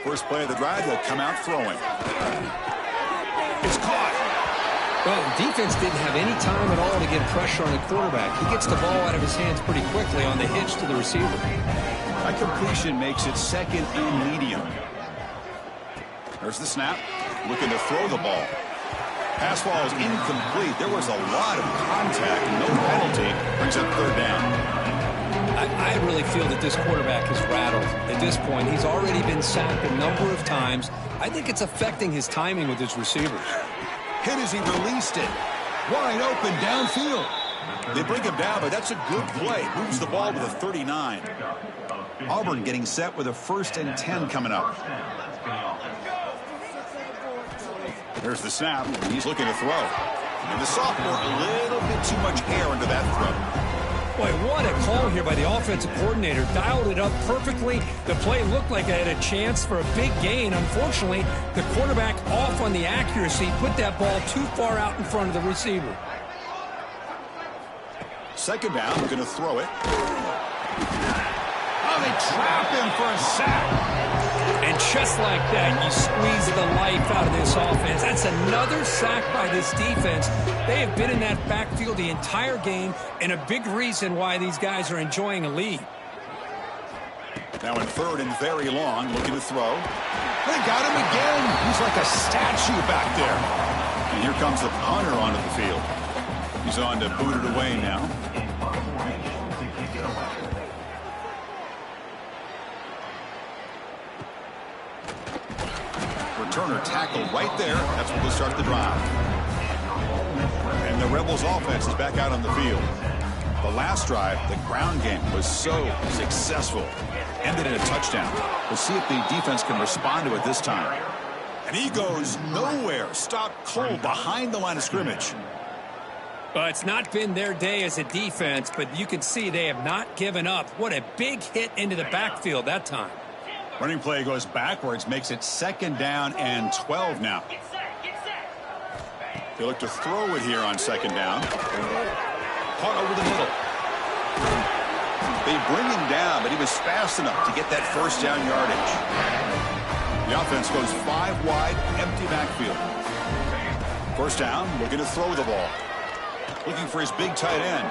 S1: First play of the drive, they'll come out throwing. It's caught.
S2: Well, the defense didn't have any time at all to get pressure on the quarterback. He gets the ball out of his hands pretty quickly on the hitch to the receiver.
S1: That completion makes it second and medium. There's the snap. Looking to throw the ball. Pass ball is incomplete. There was a lot of contact. No penalty. Brings up third down.
S2: I really feel that this quarterback is rattled. At this point, he's already been sacked a number of times. I think it's affecting his timing with his receivers.
S1: Hit as he released it. Wide open downfield. They bring him down, but that's a good play. Moves the ball to the 39. Auburn getting set with a 1st and 10 coming up. There's the snap. He's looking to throw. And the sophomore, a little bit too much air into that throw.
S2: Boy, what a call here by the offensive coordinator. Dialed it up perfectly. The play looked like it had a chance for a big gain. Unfortunately, the quarterback off on the accuracy, put that ball too far out in front of the receiver.
S1: Second down, going to throw it. Oh, they trap him for a sack.
S2: And just like that, you squeeze the life out of this offense. That's another sack by this defense. They have been in that backfield the entire game, and a big reason why these guys are enjoying a lead.
S1: Now in third and very long, looking to throw. They got him again. He's like a statue back there. And here comes the punter onto the field. He's on to boot it away now. Returner tackled right there. That's where we'll start the drive. And the Rebels offense is back out on the field. The last drive, the ground game was so successful. Ended in a touchdown. We'll see if the defense can respond to it this time. And he goes nowhere. Stopped cold behind the line of scrimmage.
S2: Well, it's not been their day as a defense, but you can see they have not given up. What a big hit into the backfield that time.
S1: Running play goes backwards, makes it 2nd down and 12 now. They look to throw it here on 2nd down. Caught over the middle. They bring him down, but he was fast enough to get that 1st down yardage. The offense goes 5 wide, empty backfield. 1st down, looking to throw the ball. Looking for his big tight end.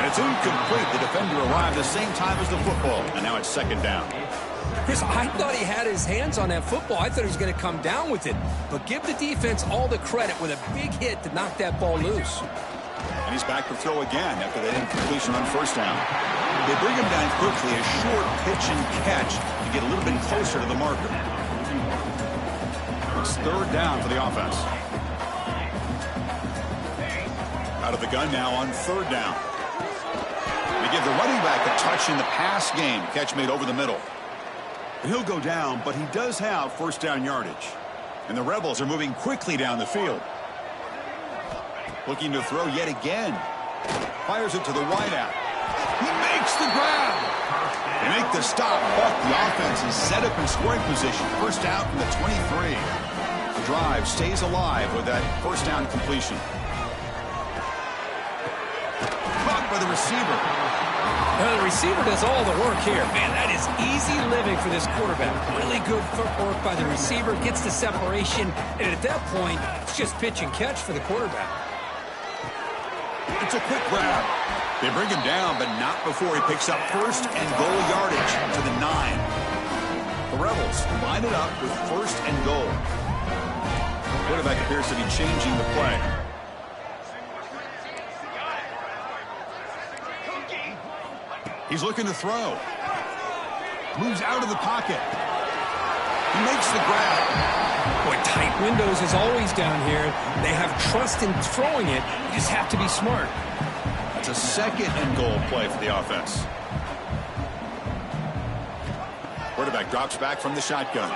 S1: And it's incomplete. The defender arrived the same time as the football, and now it's 2nd down.
S2: Chris, I thought he had his hands on that football. I thought he was going to come down with it. But give the defense all the credit with a big hit to knock that ball loose.
S1: And he's back to throw again after that incompletion on first down. They bring him down quickly, a short pitch and catch to get a little bit closer to the marker. It's third down for the offense. Out of the gun now on third down. They give the running back a touch in the pass game. Catch made over the middle. He'll go down, but he does have first down yardage. And the Rebels are moving quickly down the field. Looking to throw yet again. Fires it to the wideout. He makes the grab. They make the stop, but the offense is set up in scoring position. First down from the 23. The drive stays alive with that first down completion. Caught by the receiver.
S2: Well, the receiver does all the work here. Man, that is easy living for this quarterback. Really good footwork by the receiver. Gets the separation. And at that point, it's just pitch and catch for the quarterback.
S1: It's a quick grab. They bring him down, but not before he picks up first and goal yardage to the 9. The Rebels line it up with first and goal. The quarterback appears to be changing the play. He's looking to throw. Moves out of the pocket. He makes the grab.
S2: Boy, tight windows is always down here. They have trust in throwing it. You just have to be smart.
S1: That's a second and goal play for the offense. Quarterback drops back from the shotgun.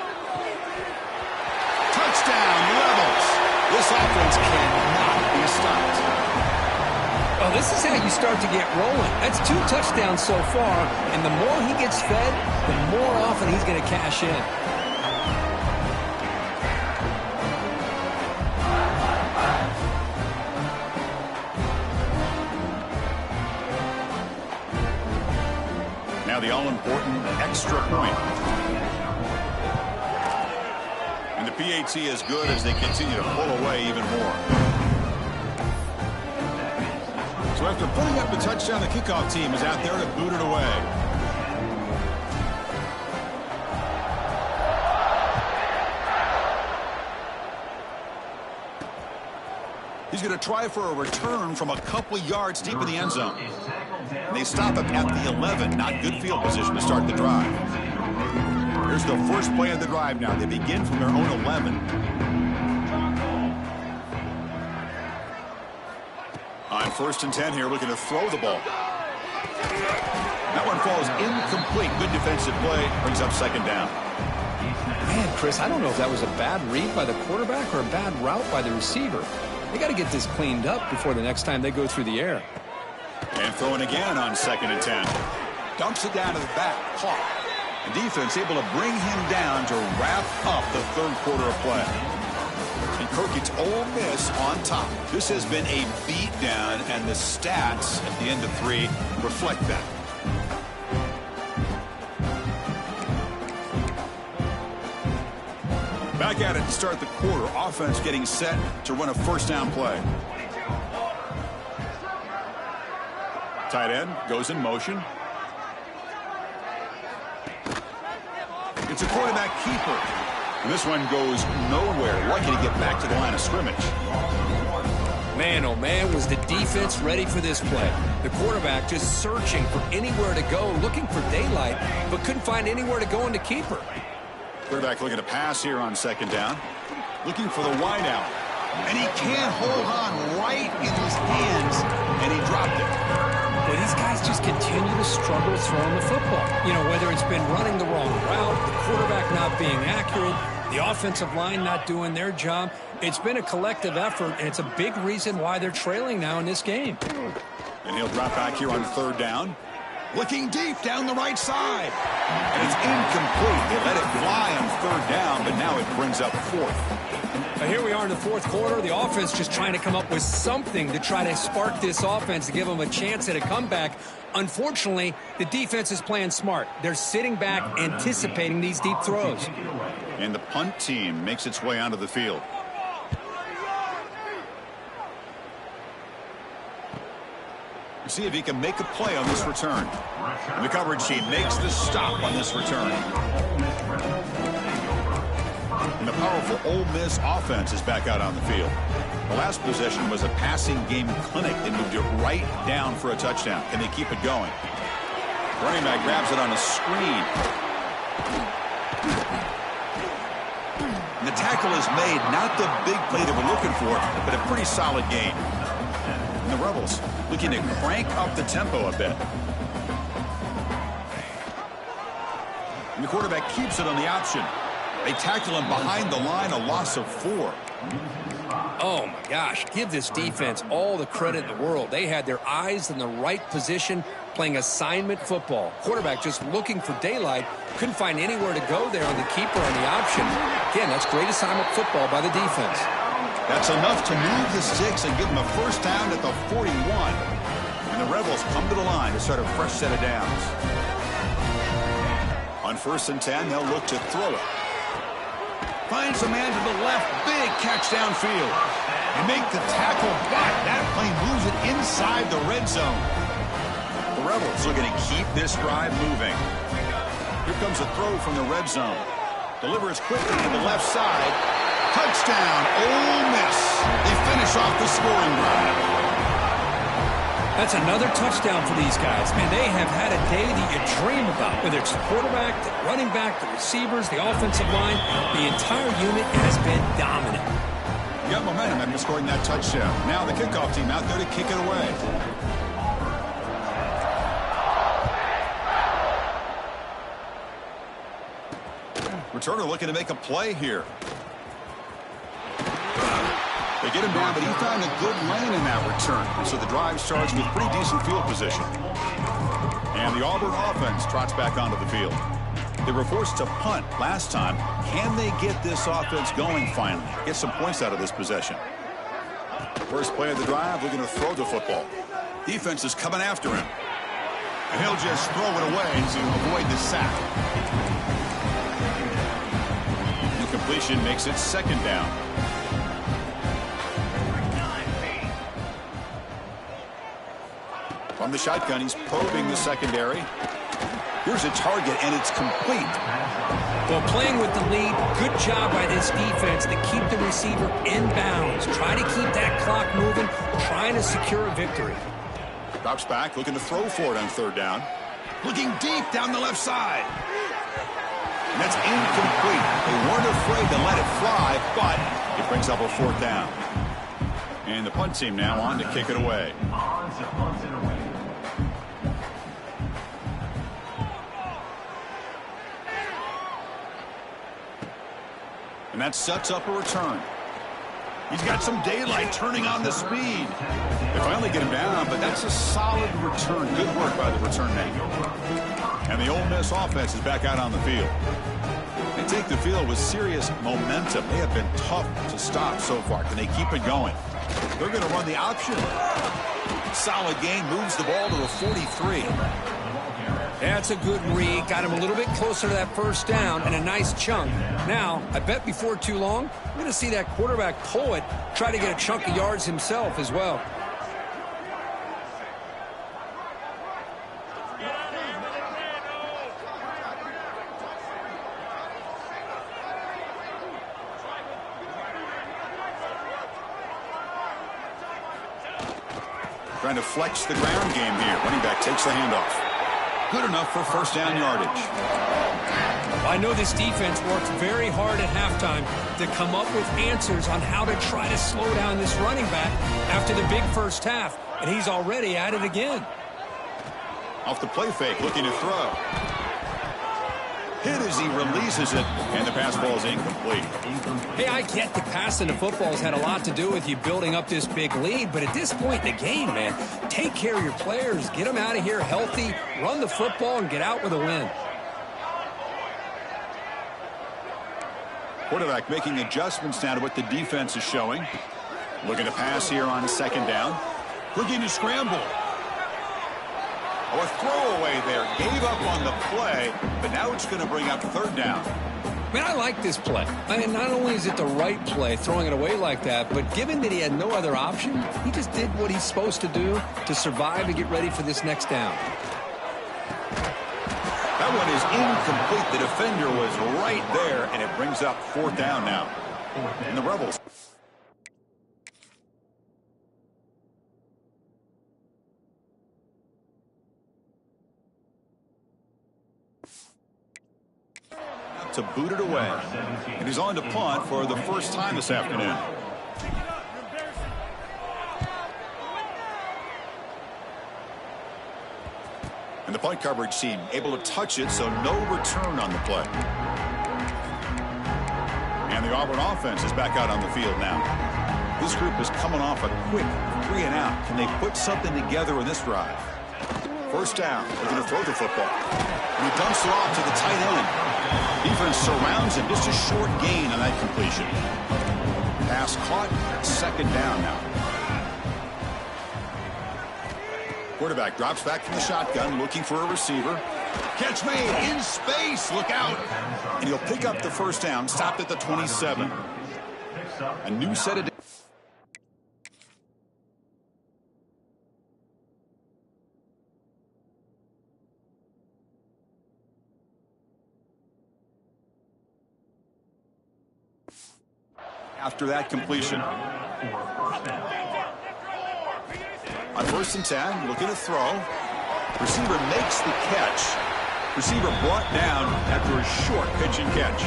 S1: Touchdown, Rebels. This offense cannot be stopped.
S2: Oh, this is how you start to get rolling. That's 2 touchdowns so far, and the more he gets fed, the more often he's going to cash in.
S1: Now the all-important extra point. And the PAT is good as they continue to pull away even more. So after putting up the touchdown, the kickoff team is out there to boot it away. He's going to try for a return from a couple yards deep in the end zone. And they stop him at the 11. Not good field position to start the drive. Here's the first play of the drive now. They begin from their own 11. On first and 10 here, looking to throw the ball. That one falls incomplete. Good defensive play. Brings up second down.
S2: Man, Chris, I don't know if that was a bad read by the quarterback or a bad route by the receiver. They got to get this cleaned up before the next time they go through the air.
S1: And throwing again on second and 10. Dumps it down to the back. Caught. The defense able to bring him down to wrap up the third quarter of play. And Kirk, it's Ole Miss on top. This has been a beatdown, and the stats at the end of 3 reflect that. Back at it to start the quarter. Offense getting set to run a first down play. Tight end goes in motion. It's a quarterback keeper. And this one goes nowhere. Lucky to get back to the line of scrimmage.
S2: Man, oh man, was the defense ready for this play. The quarterback just searching for anywhere to go, looking for daylight, but couldn't find anywhere to go in the keeper.
S1: Quarterback looking to pass here on second down. Looking for the wideout. And he can't hold on right in his hands, and he dropped it.
S2: But these guys just continue to struggle throwing the football. You know, whether it's been running the wrong route, the quarterback not being accurate, the offensive line not doing their job. It's been a collective effort, and it's a big reason why they're trailing now in this game.
S1: And he'll drop back here on third down. Looking deep down the right side. And it's incomplete. They let it fly on third down, but now it brings up fourth.
S2: Now here we are in the fourth quarter. The offense just trying to come up with something to try to spark this offense to give them a chance at a comeback. Unfortunately, the defense is playing smart. They're sitting back, anticipating these deep throws.
S1: And the punt team makes its way onto the field. see if he can make a play on this return. And the coverage team makes the stop on this return. And the powerful Ole Miss offense is back out on the field. The last possession was a passing game clinic. They moved it right down for a touchdown. Can they keep it going? Running back grabs it on a screen. And the tackle is made. Not the big play that we're looking for, but a pretty solid gain. And the Rebels looking to crank up the tempo a bit. And the quarterback keeps it on the option. They tackle him behind the line, a loss of 4.
S2: Oh, my gosh. Give this defense all the credit in the world. They had their eyes in the right position, playing assignment football. Quarterback just looking for daylight. Couldn't find anywhere to go there on the keeper on the option. Again, that's great assignment football by the defense.
S1: That's enough to move the sticks and give them a first down at the 41. And the Rebels come to the line to start a fresh set of downs. On 1st and 10, they'll look to throw it. Finds a man to the left. Big catch downfield. And make the tackle back. That plane moves it inside the red zone. The Rebels looking to keep this drive moving. Here comes a throw from the red zone. Delivers quickly to the left side. Touchdown, Ole Miss. They finish off the scoring drive.
S2: That's another touchdown for these guys. Man, they have had a day that you dream about. Whether it's the quarterback, the running back, the receivers, the offensive line, the entire unit has been dominant.
S1: You got momentum after scoring that touchdown. Now the kickoff team out there to kick it away. Returner looking to make a play here. They get him down, but he found a good lane in that return. So the drive starts with pretty decent field position. And the Auburn offense trots back onto the field. They were forced to punt last time. Can they get this offense going finally? Get some points out of this possession. First play of the drive, looking to throw the football. Defense is coming after him. And he'll just throw it away to avoid the sack. Incompletion makes it 2nd down. From the shotgun, he's probing the secondary. Here's a target, and it's complete.
S2: Well, playing with the lead, good job by this defense to keep the receiver in bounds. Try to keep that clock moving, trying to secure a victory.
S1: Drops back, looking to throw for it on 3rd down. Looking deep down the left side. And that's incomplete. They weren't afraid to let it fly, but it brings up a 4th down. And the punt team now on to kick it away. And that sets up a return. He's got some daylight turning on the speed. They finally get him down, but that's a solid return. Good work by the return man. And the Ole Miss offense is back out on the field. They take the field with serious momentum. They have been tough to stop so far. Can they keep it going? They're going to run the option. Solid gain, moves the ball to the 43.
S2: That's a good read. Got him a little bit closer to that first down and a nice chunk. Now, I bet before too long, we're going to see that quarterback pull it, try to get a chunk of yards himself as well.
S1: Trying to flex the ground game here. Running back takes the handoff. Good enough for 1st down yardage.
S2: I know this defense worked very hard at halftime to come up with answers on how to try to slow down this running back after the big first half, and he's already at it again.
S1: Off the play fake, looking to throw. Hit as he releases it, and the pass ball is incomplete.
S2: Hey, I get the passing the football's had a lot to do with you building up this big lead, but at this point in the game, man, take care of your players, get them out of here healthy, run the football, and get out with a win.
S1: Quarterback making adjustments now to what the defense is showing. Looking to pass here on 2nd down. Looking to scramble. Oh, a throwaway there. Gave up on the play, but now it's going to bring up 3rd down.
S2: Man, I like this play. I mean, not only is it the right play, throwing it away like that, but given that he had no other option, he just did what he's supposed to do to survive and get ready for this next down.
S1: That one is incomplete. The defender was right there, and it brings up 4th down now. And the Rebels. To boot it away. And he's on to punt for the first time this afternoon. And the punt coverage team able to touch it, so no return on the play. And the Auburn offense is back out on the field now. This group is coming off a quick 3-and-out. Can they put something together in this drive? First down. They're going to throw the football. And he dumps it off to the tight end. Defense surrounds him. Just a short gain on that completion. Pass caught. 2nd down now. Quarterback drops back from the shotgun, looking for a receiver. Catch made in space. Look out. And he'll pick up the first down. Stopped at the 27. A new set of... After that completion. On 1st and 10, looking to throw. Receiver makes the catch. Receiver brought down after a short pitch and catch.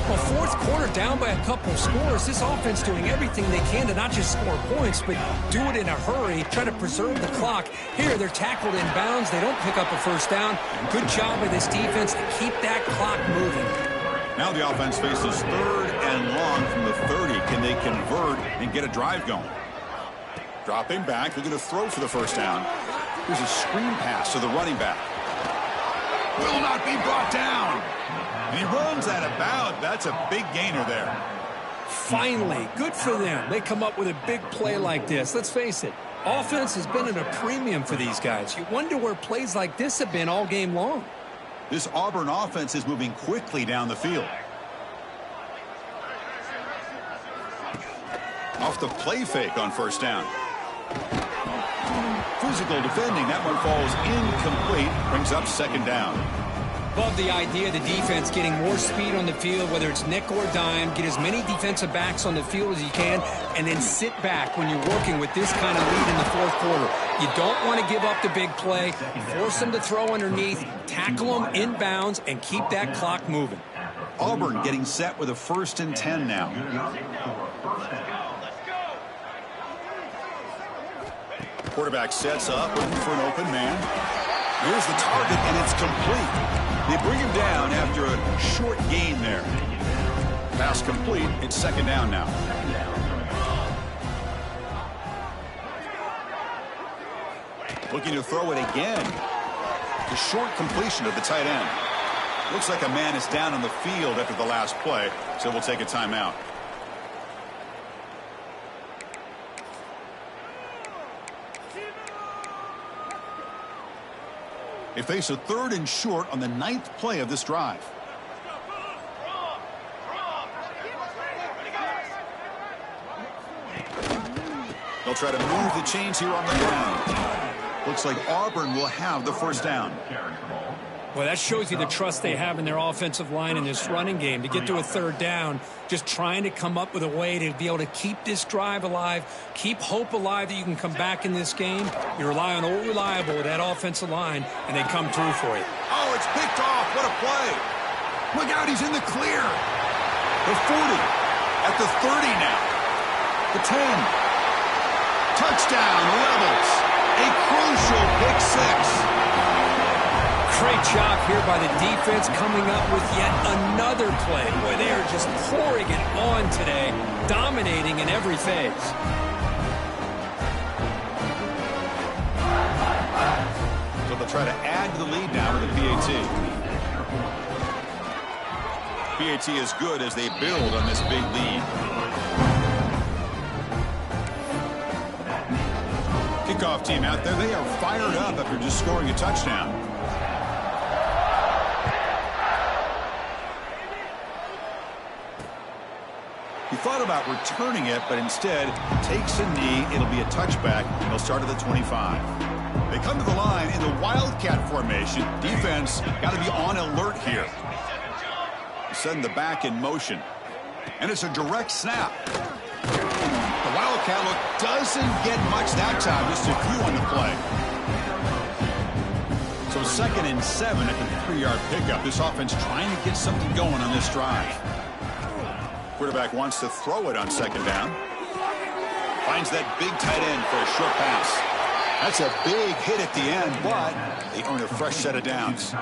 S2: Well, 4th quarter down by a couple scores. This offense doing everything they can to not just score points, but do it in a hurry, try to preserve the clock. Here, they're tackled in bounds. They don't pick up a first down. Good job by this defense to keep that clock moving.
S1: Now the offense faces 3rd and long from the 30. Can they convert and get a drive going? Dropping back. They're going to throw for the first down. Here's a screen pass to the running back. Will not be brought down. And he runs out of bounds. That's a big gainer there.
S2: Finally, good for them. They come up with a big play like this. Let's face it, offense has been at a premium for these guys. You wonder where plays like this have been all game long.
S1: This Auburn offense is moving quickly down the field. Off the play fake on first down. Physical defending. That one falls incomplete. Brings up 2nd down.
S2: Love the idea of the defense getting more speed on the field, whether it's nickel or dime. Get as many defensive backs on the field as you can, and then sit back when you're working with this kind of lead in the 4th quarter. You don't want to give up the big play. Force them to throw underneath, tackle them in bounds, and keep that clock moving.
S1: Auburn getting set with a 1st and 10 now. Quarterback sets up, looking for an open man. Here's the target, and it's complete. They bring him down after a short gain there. Pass complete. It's 2nd down now. Looking to throw it again. The short completion of the tight end. Looks like a man is down on the field after the last play, so we'll take a timeout. They face a 3rd and short on the 9th play of this drive. They'll try to move the chains here on the ground. Looks like Auburn will have the first down.
S2: Well, that shows you the trust they have in their offensive line in this running game. To get to a 3rd down, just trying to come up with a way to be able to keep this drive alive, keep hope alive that you can come back in this game. You rely on old reliable with that offensive line, and they come through for you.
S1: Oh, it's picked off. What a play. Look out, he's in the clear. The 40, at the 30 now. The 10. Touchdown, Rebels. A crucial pick 6.
S2: Great job here by the defense coming up with yet another play. Boy, they are just pouring it on today, dominating in every phase.
S1: So they'll try to add to the lead now with the PAT. PAT is good as they build on this big lead. Kickoff team out there, they are fired up after just scoring a touchdown. thought about returning it, but instead takes a knee. It'll be a touchback, and they'll start at the 25. They come to the line in the Wildcat formation. Defense got to be on alert here. Send the back in motion. And it's a direct snap. The Wildcat look doesn't get much that time. Just a few on the play. So 2nd and 7 at the 3-yard pickup. This offense trying to get something going on this drive. Quarterback wants to throw it on 2nd down. Finds that big tight end for a short pass. That's a big hit at the end, but they earn a fresh set of downs.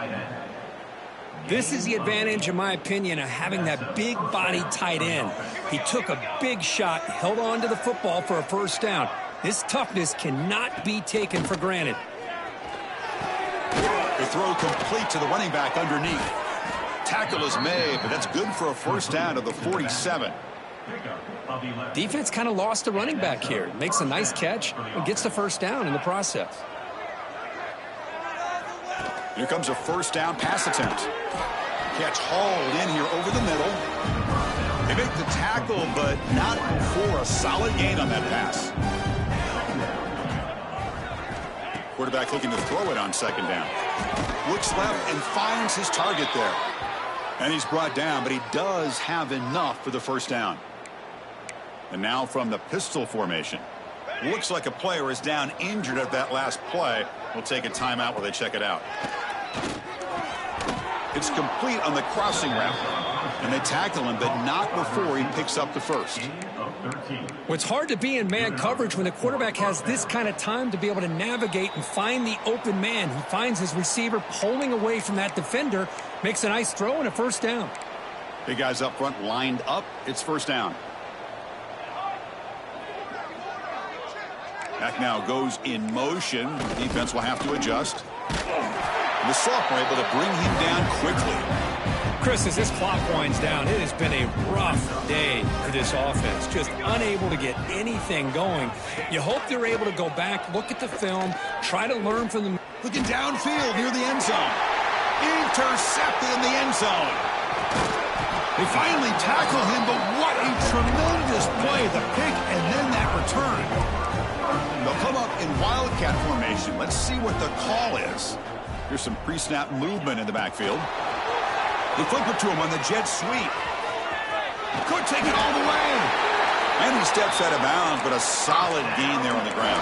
S2: This is the advantage, in my opinion, of having that big body tight end. He took a big shot, held on to the football for a first down. This toughness cannot be taken for granted.
S1: The throw complete to the running back underneath. Tackle is made, but that's good for a first down to the 47.
S2: Defense kind of lost the running back here. Makes a nice catch and gets the first down in the process.
S1: Here comes a first down pass attempt. Catch hauled in here over the middle. They make the tackle, but not before a solid gain on that pass. Quarterback looking to throw it on 2nd down. Looks left and finds his target there. And he's brought down, but he does have enough for the first down. And now from the pistol formation. Looks like a player is down injured at that last play. We'll take a timeout while they check it out. It's complete on the crossing route. And they tackle him, but not before he picks up the first.
S2: Well, it's hard to be in man coverage when the quarterback has this kind of time to be able to navigate and find the open man. He finds his receiver pulling away from that defender, makes a nice throw and a first down.
S1: Big guys up front lined up. It's first down. Back now goes in motion. The defense will have to adjust. And the sophomore able to bring him down quickly.
S2: Chris, as this clock winds down, it has been a rough day for this offense. Just unable to get anything going. You hope they're able to go back, look at the film, try to learn from them.
S1: Looking downfield near the end zone. Intercepted in the end zone. They finally tackle him, but what a tremendous play. The pick and then that return. They'll come up in Wildcat formation. Let's see what the call is. Here's some pre-snap movement in the backfield. They flip it to him on the jet sweep. Could take it all the way. And he steps out of bounds, but a solid gain there on the ground.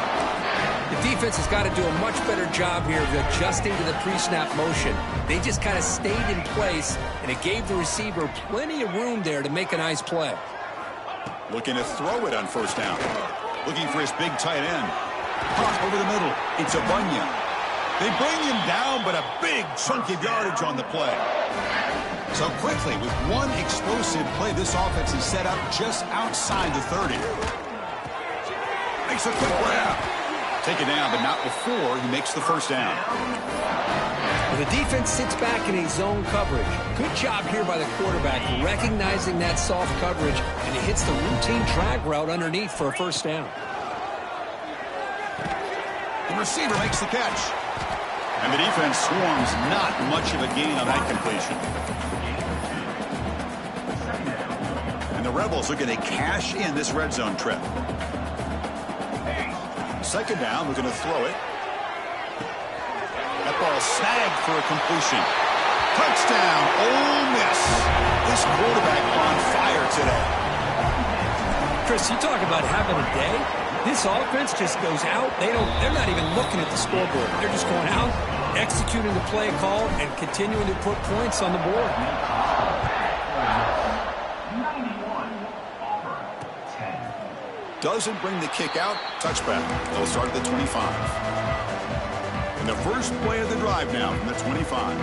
S2: The defense has got to do a much better job here of adjusting to the pre-snap motion. They just kind of stayed in place, and it gave the receiver plenty of room there to make a nice play.
S1: Looking to throw it on first down. Looking for his big tight end. Caught over the middle. It's a Bunyan. They bring him down, but a big chunk of yardage on the play. So quickly, with one explosive play, this offense is set up just outside the 30. Makes a quick grab. Take it down, but not before he makes the first down.
S2: Well, the defense sits back in a zone coverage. Good job here by the quarterback, recognizing that soft coverage, and he hits the routine drag route underneath for a first down.
S1: The receiver makes the catch. And the defense swarms not much of a gain on that completion. And the Rebels are going to cash in this red zone trip. 2nd down, we're going to throw it. That ball snagged for a completion. Touchdown, Ole Miss. This quarterback on fire today.
S2: Chris, you talk about having a day. This offense just goes out. They're not even looking at the scoreboard. They're just going out, executing the play call, and continuing to put points on the board.
S3: 91, Auburn, 10.
S1: Doesn't bring the kick out. Touchback. They'll start at the 25. And the first play of the drive now from the 25.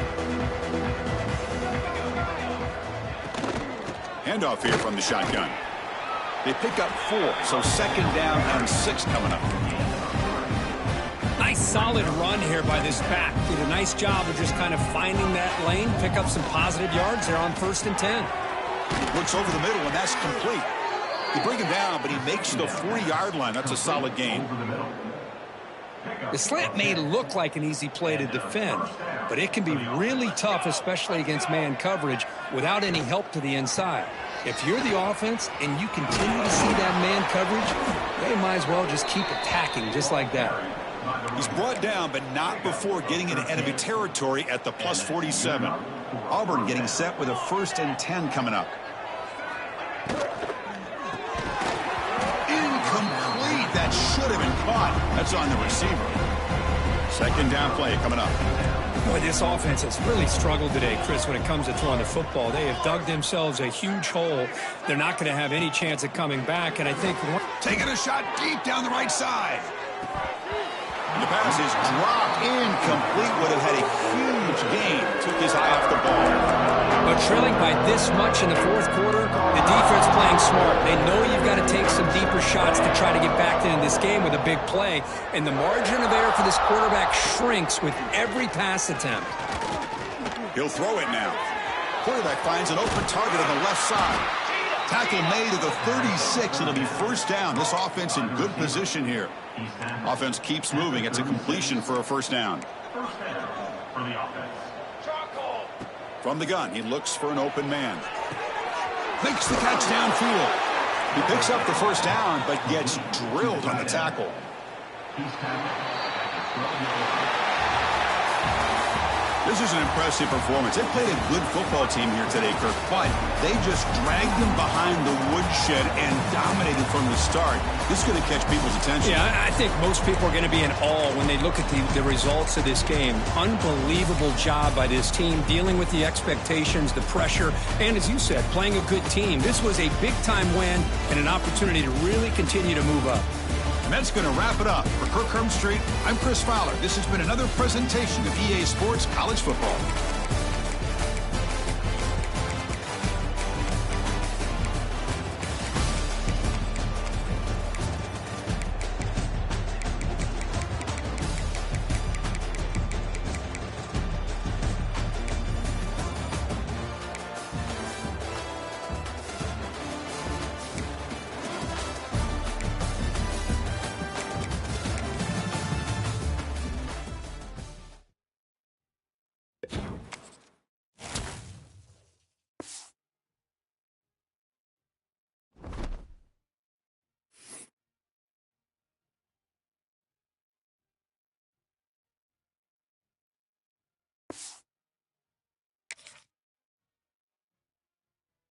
S1: Handoff here from the shotgun. They pick up 4, so 2nd down and 6 coming up.
S2: Nice solid run here by this back. Did a nice job of just kind of finding that lane, pick up some positive yards there on 1st and 10.
S1: Looks over the middle, and that's complete. They bring him down, but he makes the 40-yard line. That's a solid gain.
S2: The slant may look like an easy play to defend, but it can be really tough, especially against man coverage, without any help to the inside. If you're the offense and you continue to see that man coverage, they might as well just keep attacking just like that.
S1: He's brought down, but not before getting into enemy territory at the plus 47. Auburn getting set with a 1st and 10 coming up. Incomplete. That should have been caught. That's on the receiver. 2nd down play coming up.
S2: Boy, this offense has really struggled today, Chris, when it comes to throwing the football. They have dug themselves a huge hole. They're not going to have any chance of coming back, and I think...
S1: Taking a shot deep down the right side. The pass is dropped. Incomplete. Would have had a huge gain. Took his eye off the ball.
S2: But trailing by this much in the 4th quarter, the defense playing smart. They know you've got to take some deeper shots to try to get back into this game with a big play. And the margin of error for this quarterback shrinks with every pass attempt.
S1: He'll throw it now. Quarterback finds an open target on the left side. Tackle made at the 36. It'll be 1st down. This offense in good position here. Offense keeps moving. It's a completion for a 1st down.
S3: For the offense.
S1: From the gun, he looks for an open man. Makes the catch downfield. He picks up the 1st down, but gets drilled on the tackle. This is an impressive performance. They played a good football team here today, Kirk, but they just dragged them behind the woodshed and dominated from the start. This is going to catch people's attention.
S2: Yeah, I think most people are going to be in awe when they look at the results of this game. Unbelievable job by this team dealing with the expectations, the pressure, and as you said, playing a good team. This was a big-time win and an opportunity to really continue to move up.
S1: And that's going to wrap it up. For Kirk Street, I'm Chris Fowler. This has been another presentation of EA Sports College Football.